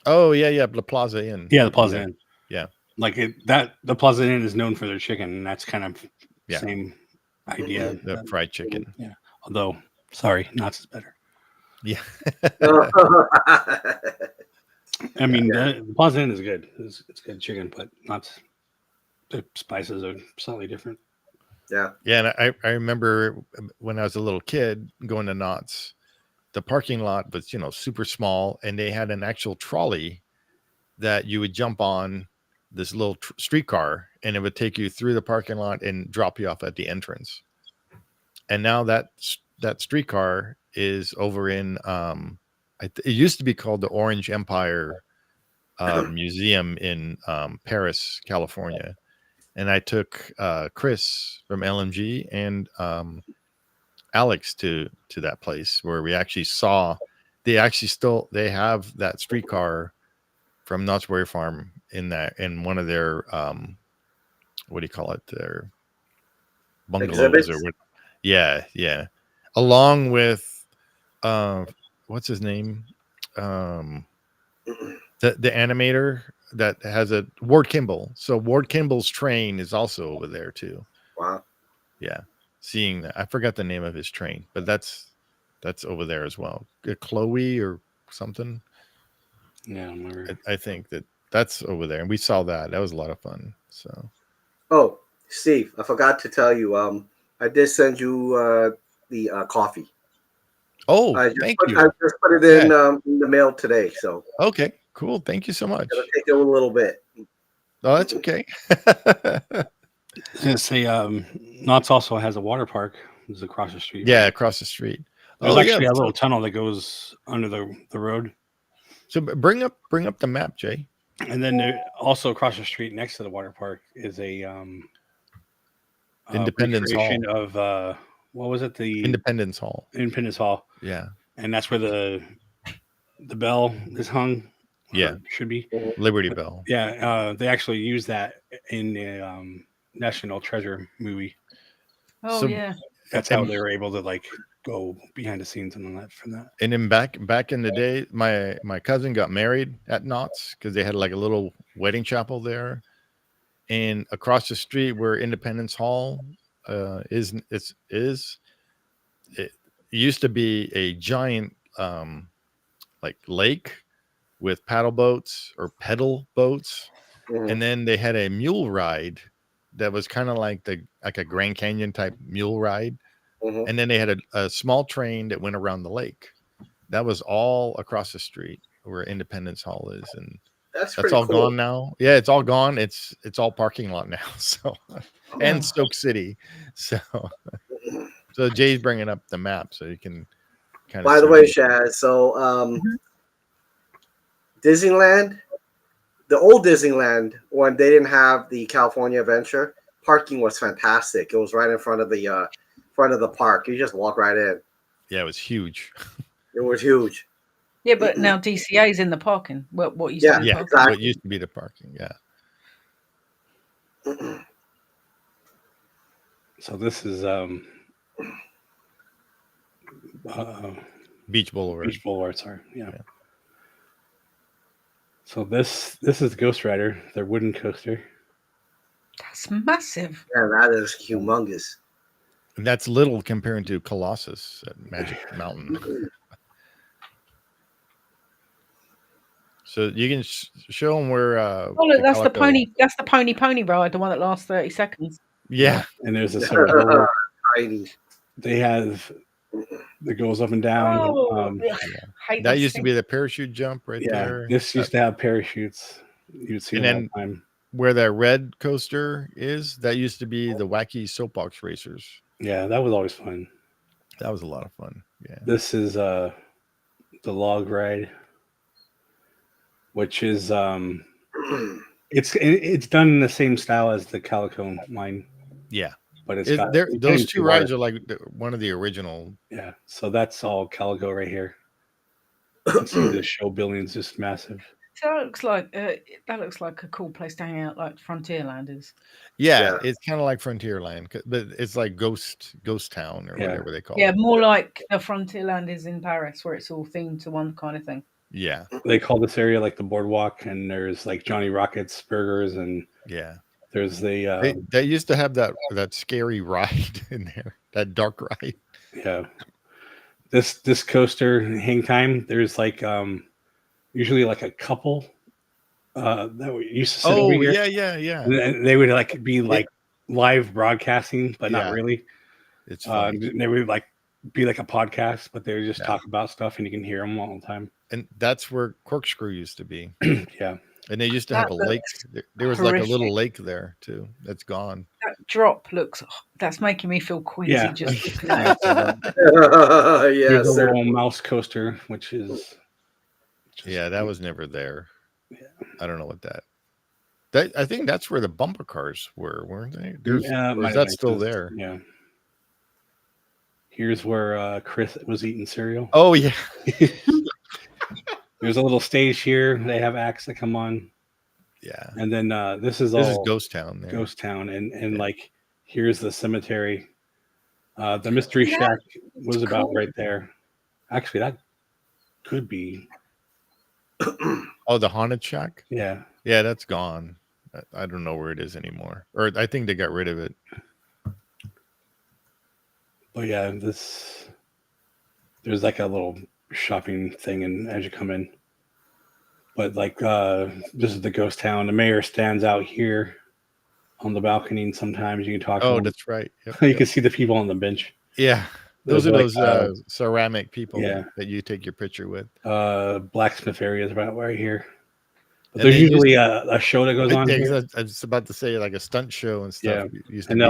oh yeah, the Plaza Inn. Yeah, the Plaza Inn. Yeah, Like the Plaza Inn is known for their chicken, and that's kind of same idea. the fried chicken. Yeah, although sorry, Knott's is better. Yeah. I mean, the Plaza Inn is good. It's good chicken, but Knott's, the spices are slightly different. Yeah. Yeah, and I remember when I was a little kid going to Knott's, the parking lot was, super small, and they had an actual trolley that you would jump on, this little streetcar, and it would take you through the parking lot and drop you off at the entrance. And now that streetcar is over in it used to be called the Orange Empire Museum in Paris, California. And I took Chris from LMG and Alex to that place where we actually saw they have that streetcar from Knottsberry Farm in one of their what do you call it, their bungalows or what? Yeah, along with what's his name, the animator that has a Ward Kimball. So Ward Kimball's train is also over there too. Wow. Yeah, seeing that, I forgot the name of his train, but that's over there as well. Chloe or something. Yeah, I think that's over there, and we saw that. That was a lot of fun. So. Oh, Steve, I forgot to tell you. I did send you the coffee. Oh, thank you. I just put it in the mail today. So. Okay, cool. Thank you so much. It'll take you a little bit. Oh, that's okay. I was gonna say, Knott's also has a water park. It's across the street. Yeah, across the street. There's actually a little tunnel that goes under the road. So bring up the map, Jay. And then also across the street, next to the water park, is a Independence Hall of what was it? The Independence Hall. Independence Hall. Yeah, and that's where the bell is hung. Yeah, should be Liberty Bell. Yeah, they actually use that in the National Treasure movie. Oh yeah, that's how they were able to go behind the scenes and all that from that. And then back in the day, my cousin got married at Knott's because they had a little wedding chapel there, and across the street where Independence Hall it used to be a giant lake with paddle boats or pedal boats, and then they had a mule ride that was kind of like a Grand Canyon type mule ride. And then they had a small train that went around the lake. That was all across the street where Independence Hall is, and that's all cool. gone now. Yeah, it's all gone. It's all parking lot now. So, and Stoke City. So Jay's bringing up the map so you can kind of. By the way, Shaz, so Disneyland, the old Disneyland, when they didn't have the California Adventure, parking was fantastic. It was right in front of the park. You just walk right in. Yeah, it was huge. It was huge. Yeah, but now DCA is in the parking. What used to be the parking. Exactly. What used to be the parking. Yeah. So this is Beach Boulevard. Beach Boulevard, sorry. Yeah. So this is the Ghost Rider, their wooden coaster. That's massive. Yeah, that is humongous. And that's little compared to Colossus at Magic Mountain. So you can show them where. Look, that's the pony. That's the pony ride, the one that lasts 30 seconds. Yeah, and there's a sort of they have that goes up and down. That used to be the parachute jump right there. This used to have parachutes. You'd see them all the time. Where that red coaster is, that used to be the wacky soapbox racers. Yeah, that was always fun. That was a lot of fun. Yeah. This is the log ride, which is it's done in the same style as the Calico Mine. Yeah, but those two rides are like one of the original. Yeah, so that's all Calico right here. You can see the show building is just massive. So that looks like a cool place to hang out, like Frontierland is. Yeah, it's kind of like Frontierland, but it's like Ghost Town or whatever they call it. Yeah, more like the Frontierland is in Paris, where it's all themed to one kind of thing. Yeah, they call this area like the boardwalk, and there's like Johnny Rockets burgers, and there's the they used to have that scary ride in there, that dark ride. Yeah, this coaster hang time. There's like usually like a couple that used to sit over here. Yeah. And they would like be like live broadcasting, but not really. It's funny. They would like be like a podcast, but they would just talk about stuff, and you can hear them all the time. And that's where Corkscrew used to be. Yeah, and they used to have a lake. There was like a little lake there too. That's gone. That drop that's making me feel queasy. Yeah. Just looking at it. There's a little mouse coaster, which is that was never there. Yeah. I don't know what that. I think that's where the bumper cars were, weren't they? Is that still there? Yeah. Here's where Chris was eating cereal. Oh yeah. There's a little stage here. They have acts that come on. Yeah. And then this is Ghost Town. There. Ghost Town, and like here's the cemetery. The Mystery Shack was about right there. Actually, that could be. Oh, the Haunted Shack? Yeah. Yeah, that's gone. I don't know where it is anymore. Or I think they got rid of it. But yeah, there's like a little shopping thing and as you come in. But like this is the ghost town. The mayor stands out here on the balcony, and sometimes you can talk to him. That's right. You can see the people on the bench. Yeah. Those are like, those ceramic people that you take your picture with. Blacksmith area is about right here. But there's usually a show that goes on here. I was about to say like a stunt show and stuff. Yeah. And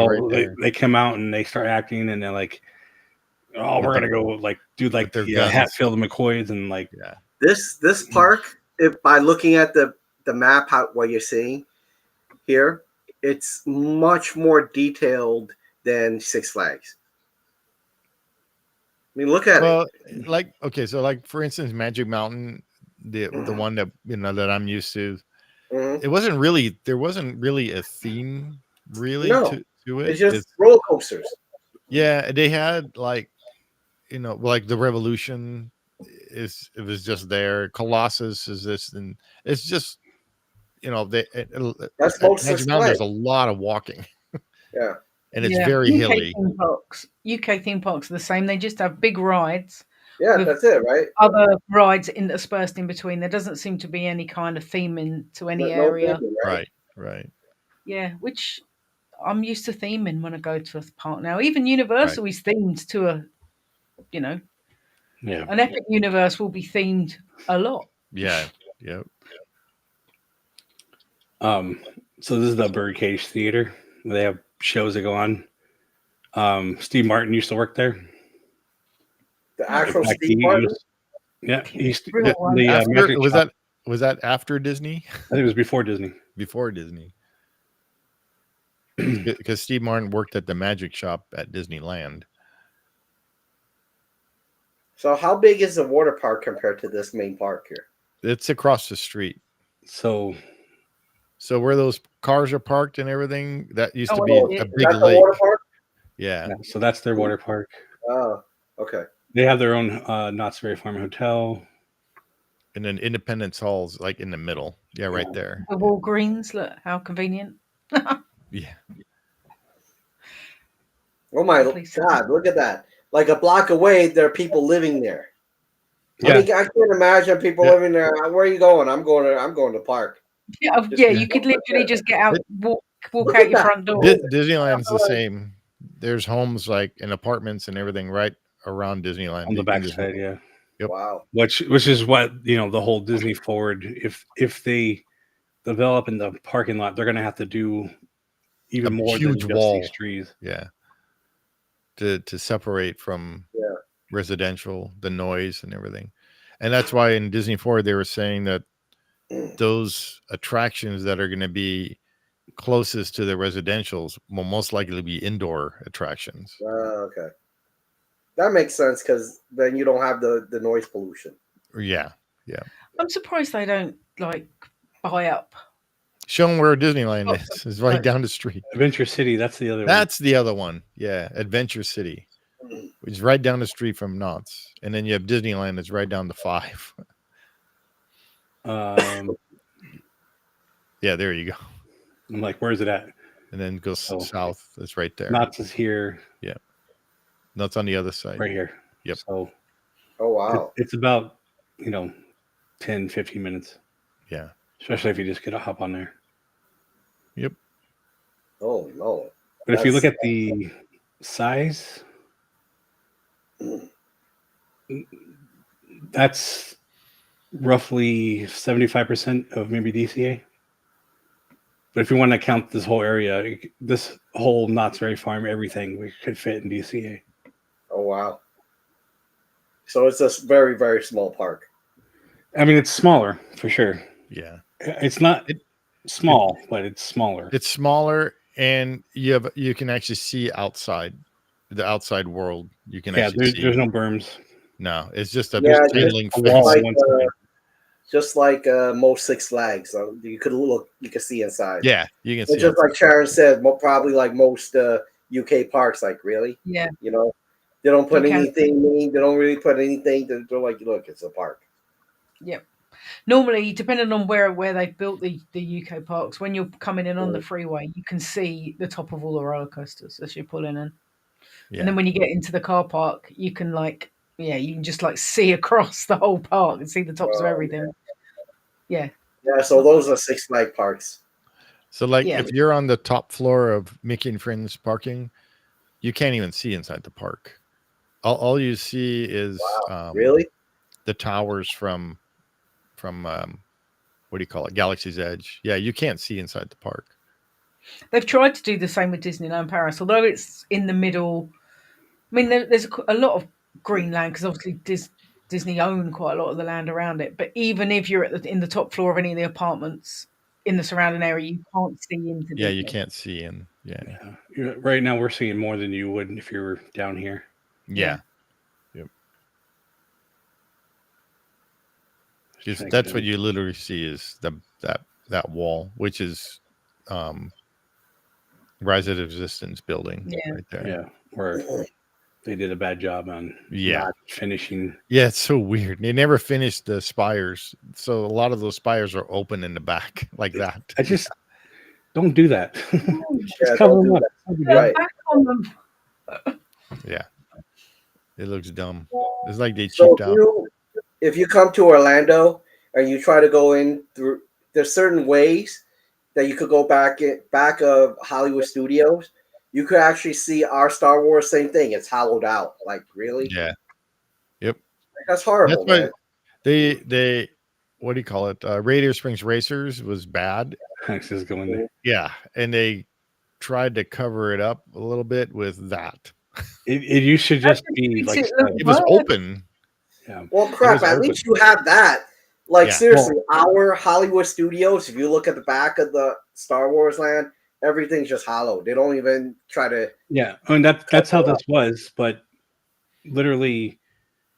they come out and they start acting, and they're like, "Oh, we're gonna go like do like the Hatfield McCoys and like." Yeah. This park, by looking at the map, what you're seeing here, it's much more detailed than Six Flags. I mean, look at it. Like so like for instance, Magic Mountain, the one that that I'm used to, there wasn't really a theme to it. It's just roller coasters. Yeah, they had like like the Revolution it was just there. Colossus is this, and it's just that's most Magic Mountain. There's a lot of walking. Yeah. And it's very hilly. UK theme parks are the same. They just have big rides. Yeah, that's it, right? Other rides interspersed in between. There doesn't seem to be any kind of theming to any area. Right. Yeah, which I'm used to theming when I go to a park now. Even Universal is themed to an Epic Universe will be themed a lot. Yeah. Yep. So this is the Birdcage Theater. They have shows that go on. Steve Martin used to work there. The actual Steve Martin? Was that after Disney? I think it was before Disney. Before Disney. Because Steve Martin worked at the magic shop at Disneyland. So how big is the water park compared to this main park here? It's across the street. So where those cars are parked and everything, that used to be a big lake. Water park? Yeah. So that's their water park. Oh, okay. They have their own Knottsberry Farm hotel. And then Independence Hall's like in the middle. Yeah, right there. The Walgreens, look how convenient. Yeah. Oh my God, look at that. Like a block away, there are people living there. Yeah. I can't imagine people living there. Where are you going? I'm going to the park. Yeah, you could literally just get out, walk out your front door. Disneyland's the same. There's homes like and apartments and everything right around Disneyland. On the backside, yeah. Yep. Wow. Which is what the whole Disney Forward. If they develop in the parking lot, they're going to have to do even more huge than wall. Just these trees. Yeah. To separate from residential, the noise and everything. And that's why in Disney Forward they were saying that those attractions that are going to be closest to the residentials will most likely be indoor attractions. Okay. That makes sense because then you don't have the noise pollution. Yeah. I'm surprised they don't like buy up. Show them where Disneyland is. It's right down the street. Adventure City. That's the other one. That's the other one. Yeah, Adventure City, which is right down the street from Knott's, and then you have Disneyland that's right down the 5. Yeah, there you go. I'm like, where is it at? And then goes south. It's right there. Knott's is here. Yeah. Knott's on the other side. Right here. Yep. So, oh, wow. It's about, 10, 15 minutes. Yeah. Especially if you just get a hop on there. Yep. Oh, no. But if you look at the size, that's roughly 75% of maybe DCA. But if you want to count this whole area, this whole Knottsberry Farm, everything, we could fit in DCA. Oh, wow. So it's a very, very small park. I mean, it's smaller for sure. Yeah. It's not small, but it's smaller. It's smaller, and you can actually see outside, the outside world. You can actually see. There's no berms. No, it's just a chain link fence. Just like most Six Flags, you could see inside. Yeah, you can see. Just like Sharon said, probably like most UK parks. Like, really? Yeah. They don't put anything. They don't really put anything. They're like, look, it's a park. Yep. Normally, depending on where they've built the UK parks, when you're coming in on the freeway, you can see the top of all the roller coasters as you're pulling in. Yeah. And then when you get into the car park, you can you can just see across the whole park and see the tops of everything. Yeah. Yeah. So those are Six Flags parks. So if you're on the top floor of Mickey and Friends parking, you can't even see inside the park. All you see is really the towers from what do you call it? Galaxy's Edge. Yeah, you can't see inside the park. They've tried to do the same with Disneyland Paris, although it's in the middle. I mean, there's a lot of green land because obviously Disney own quite a lot of the land around it. But even if you're in the top floor of any of the apartments in the surrounding area, you can't see into. Yeah, you can't see in. Yeah. Right now, we're seeing more than you would if you were down here. Yeah. That's what you literally see is that wall, which is Rise of the Resistance building right there. Yeah, where they did a bad job on not finishing. Yeah, it's so weird. They never finished the spires, so a lot of those spires are open in the back like that. I just don't do that. Just cover them up. Right. Back on them. Yeah, it looks dumb. It's like they cheaped out. If you come to Orlando and you try to go in through, there's certain ways that you could go back of Hollywood Studios. You could actually see our Star Wars, same thing. It's hollowed out. Like, really? Yeah. Yep. That's horrible. That's they what do you call it? Radiator Springs Racers was bad. Just going there. Yeah, and they tried to cover it up a little bit with that. It used to just be like it was open. Yeah. Well, crap. At least you have that. Like, seriously, our Hollywood Studios, if you look at the back of the Star Wars land, everything's just hollow. They don't even try to. Yeah. I mean, that's how this was. But literally,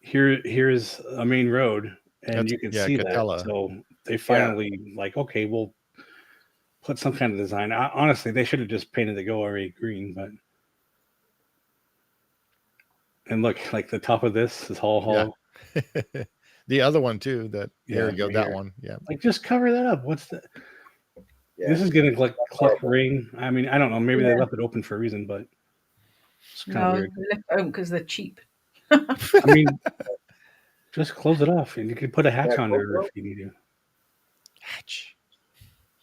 here's a main road, and you can see Catella. that. So they finally, okay, we'll put some kind of design. Honestly, they should have just painted the go area green. But. And look, like the top of this is all hollow. Yeah. The other one too. There you go. That one. Yeah. Like, just cover that up. What's the? Yeah. This is getting like collect rain. I mean, I don't know. Maybe they left it open for a reason, but it's kind of weird. They left it open because they're cheap. I mean, just close it off, and you can put a hatch on there if you need to. Hatch.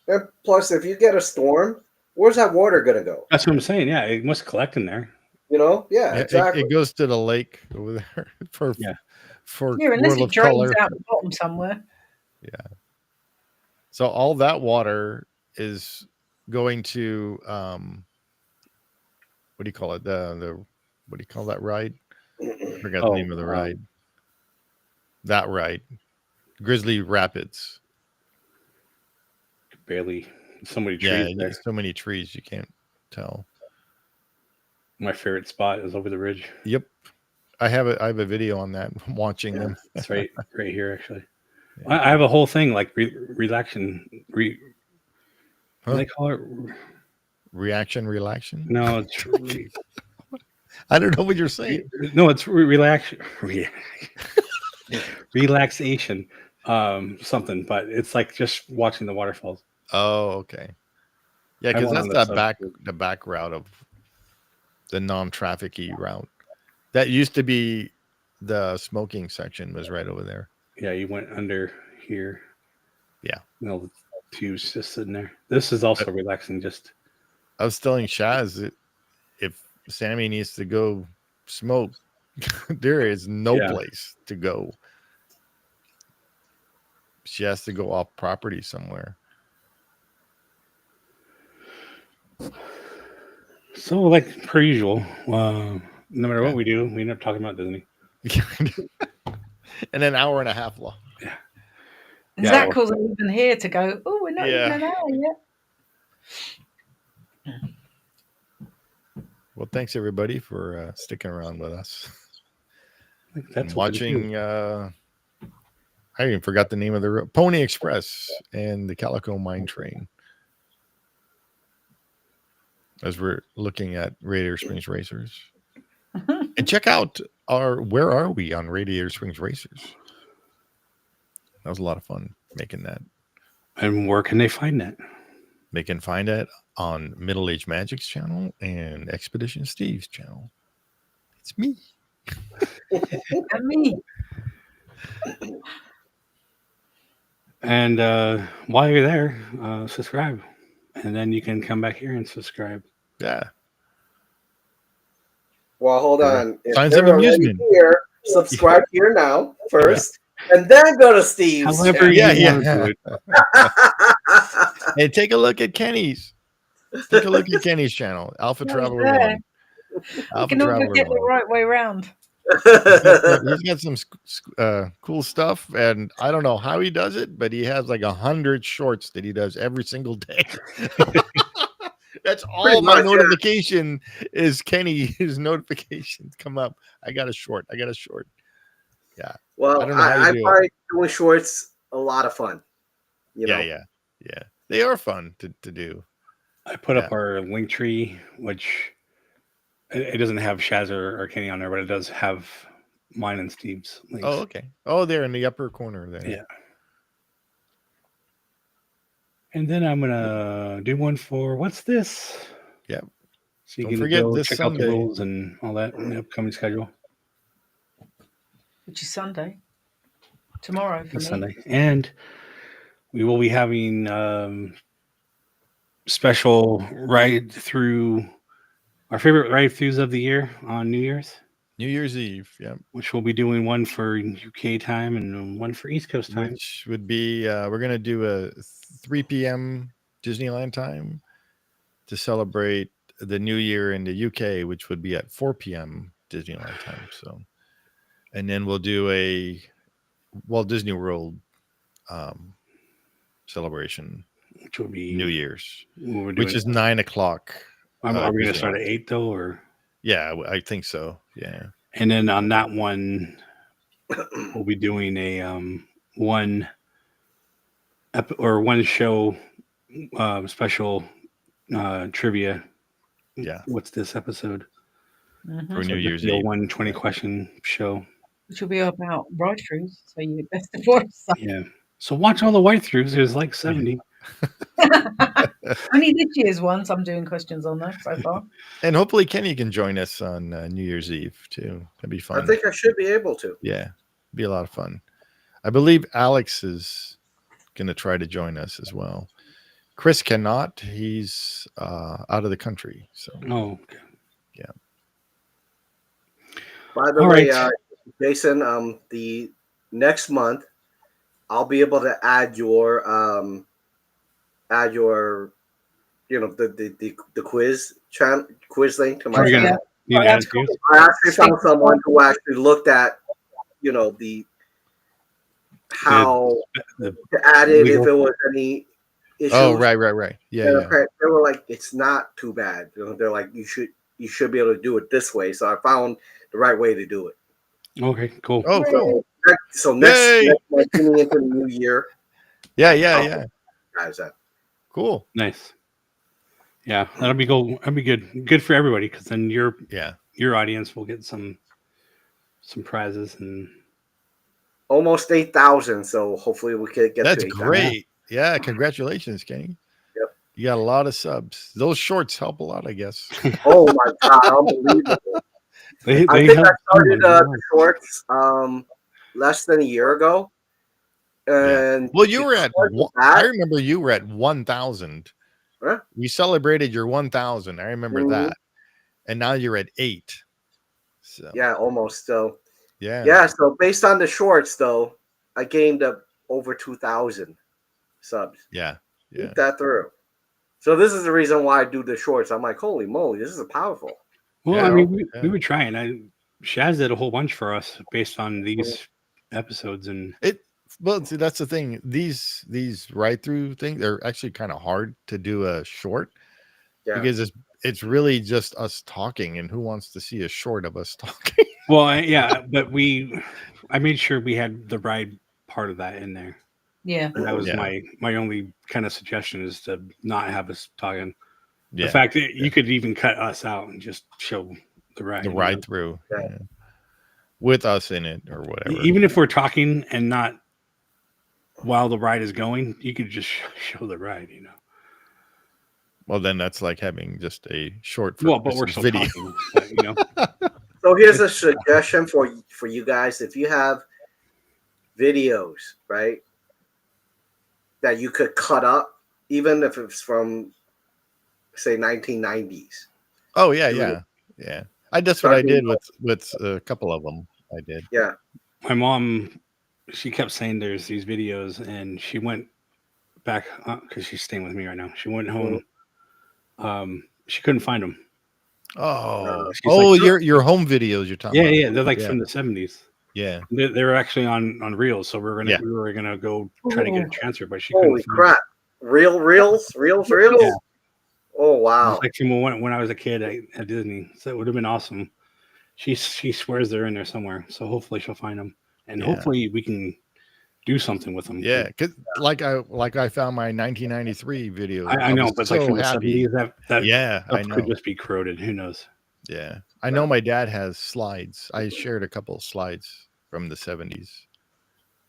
And plus, if you get a storm, where's that water gonna go? That's what I'm saying. Yeah, it must collect in there. Exactly. It goes to the lake over there for unless it drains out the bottom somewhere. Yeah. So all that water is going to what do you call it? The what do you call that ride? I forgot the name of the ride. That ride, Grizzly Rapids. Barely so many trees. Yeah, so many trees you can't tell. My favorite spot is over the ridge. Yep. I have a video on that. Watching them. It's right here actually. Yeah. I have a whole thing like relaxation. What do they call it? Reaction, relaxation? No, it's. I don't know what you're saying. No, it's relaxation. Something, but it's like just watching the waterfalls. Oh, okay. Yeah, because that's the back route of the non-traffic-y route. That used to be the smoking section was right over there. Yeah, you went under here. Yeah. The tubes just sitting there. This is also relaxing. Just. I was telling Shaz that if Sammy needs to go smoke, there is no place to go. She has to go off property somewhere. So, like per usual, no matter what we do, we end up talking about Disney. And an hour and a half long. Yeah. Zach wasn't even here to go, oh, we're not even an hour yet. Well, thanks everybody for sticking around with us. That's watching. I even forgot the name of the road. Pony Express and the Calico Mine Train. As we're looking at Radiator Springs Racers. And check out where are we on Radiator Springs Racers? That was a lot of fun making that. And where can they find that? They can find it on Middle Age Magic's channel and Expedition Steve's channel. It's me. And me. And while you're there, subscribe. And then you can come back here and subscribe. Yeah. Well, hold on. Signs of amusement. Here, subscribe here now first, and then go to Steve's. However yeah. Hey, take a look at Kenny's. Take a look at Kenny's channel, Alpha Traveler 1. You can never get the right way around. He's got some cool stuff, and I don't know how he does it, but he has like 100 shorts that he does every single day. That's all my notification is. Kenny, his notifications come up. I got a short. Yeah. Well, I find doing shorts a lot of fun. You know? Yeah. They are fun to do. I put up our link tree, which it doesn't have Shaz or Kenny on there, but it does have mine and Steve's links. Oh, okay. Oh, they're in the upper corner there. Yeah. And then I'm gonna do one for what's this? Yep. So you can forget this check Sunday. Out the rules and all that in the upcoming schedule. Which is Sunday. Tomorrow for me. Sunday. And we will be having special ride-through, our favorite ride-throughs of the year on New Year's Eve, yeah. Which we'll be doing one for UK time and one for East Coast time. Which would be, we're going to do a 3 p.m. Disneyland time to celebrate the New Year in the UK, which would be at 4 p.m. Disneyland time. So, and then we'll do a Walt Disney World celebration, which will be New Year's, which is 9 o'clock. Are we going to start at 8 though, or? Yeah, I think so. Yeah. And then on that one, we'll be doing a one show special trivia. Yeah. What's this episode? For New Year's Eve. 120 question show. Which will be about ride-throughs. So you're best of both. Yeah. So watch all the ride-throughs. There's like 70. Only this year's ones. I'm doing questions on there so far. And hopefully Kenny can join us on New Year's Eve too. That'd be fun. I think I should be able to. Yeah, be a lot of fun. I believe Alex is going to try to join us as well. Chris cannot. He's out of the country. So. Oh, okay. Yeah. By the way, Jason, the next month I'll be able to add your the quiz link to my channel. I actually found someone who actually looked at how to add it if it was any issues. Oh, right. Yeah. They were like, it's not too bad. They're like, you should be able to do it this way. So I found the right way to do it. Okay, cool. Oh, cool. So next month, tuning into the new year. Yeah. Guys, cool. Nice. Yeah, that'll be cool. That'll be good. Good for everybody, because then your audience will get some prizes and almost 8,000. So hopefully we can get. That's to 8,000. great. Yeah, congratulations, Kenny. Yep. You got a lot of subs. Those shorts help a lot, I guess. Oh my god, unbelievable! I think I started the shorts less than a year ago. And well, you were at I remember you were at 1,000. Huh? We celebrated your 1,000. I remember that. And now you're at 8. So yeah, almost. So yeah. So based on the shorts, though, I gained up over 2,000 subs. Yeah. Beat that through. So this is the reason why I do the shorts. I'm like, holy moly, this is powerful. Well, I mean, we were trying. Shaz did a whole bunch for us based on these episodes, and well, see, that's the thing. These Ride-Thru things, they're actually kind of hard to do a short because it's really just us talking, and who wants to see a short of us talking? Well, but I made sure we had the ride part of that in there. Yeah, and that was my only kind of suggestion, is to not have us talking. Yeah. The fact that you could even cut us out and just show the ride. The Ride-Thru with us in it or whatever. Even if we're talking and not while the ride is going, you could just show the ride, Well, then that's like having just a short but we're still video. Talking, So here's a suggestion for you guys. If you have videos, right, that you could cut up, even if it's from, say, 1990s. Oh, yeah. That's what I did with a couple of them. I did. Yeah. My mom, she kept saying there's these videos, and she went back because she's staying with me right now. She went home. She couldn't find them. Oh, like, your home videos you're talking about. Yeah, they're like from the 70s. Yeah, they were actually on reels, so we were gonna go try to get a transfer, but she holy couldn't. Crap! Reels. Yeah. Oh wow! It's like from when I was a kid at Disney, so it would have been awesome. She swears they're in there somewhere, so hopefully she'll find them, and hopefully we can do something with them. Yeah, because like I found my 1993 video. I know, but so like from happy. the 70s, I know. Could just be corroded. Who knows? Yeah, I know my dad has slides. I shared a couple of slides from the 70s,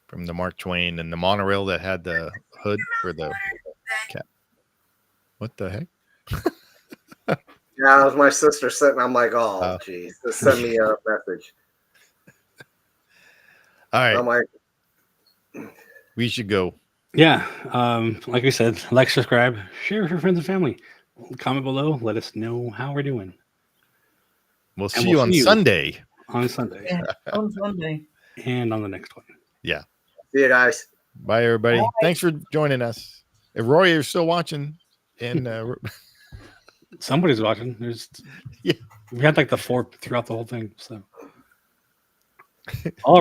from the Mark Twain and the monorail that had the hood for the cat. What the heck? Yeah, it was my sister sitting. I'm like, oh, geez, just send me a message. All right. I'm like, we should go. Yeah. Like I said, like, subscribe, share with your friends and family. Comment below. Let us know how we're doing. We'll see you on Sunday. On Sunday. Yeah, on Sunday. And on the next one. Yeah. See you guys. Bye, everybody. Bye. Thanks for joining us. If Roy, you're still watching, and somebody's watching. We had like the 4 throughout the whole thing. So all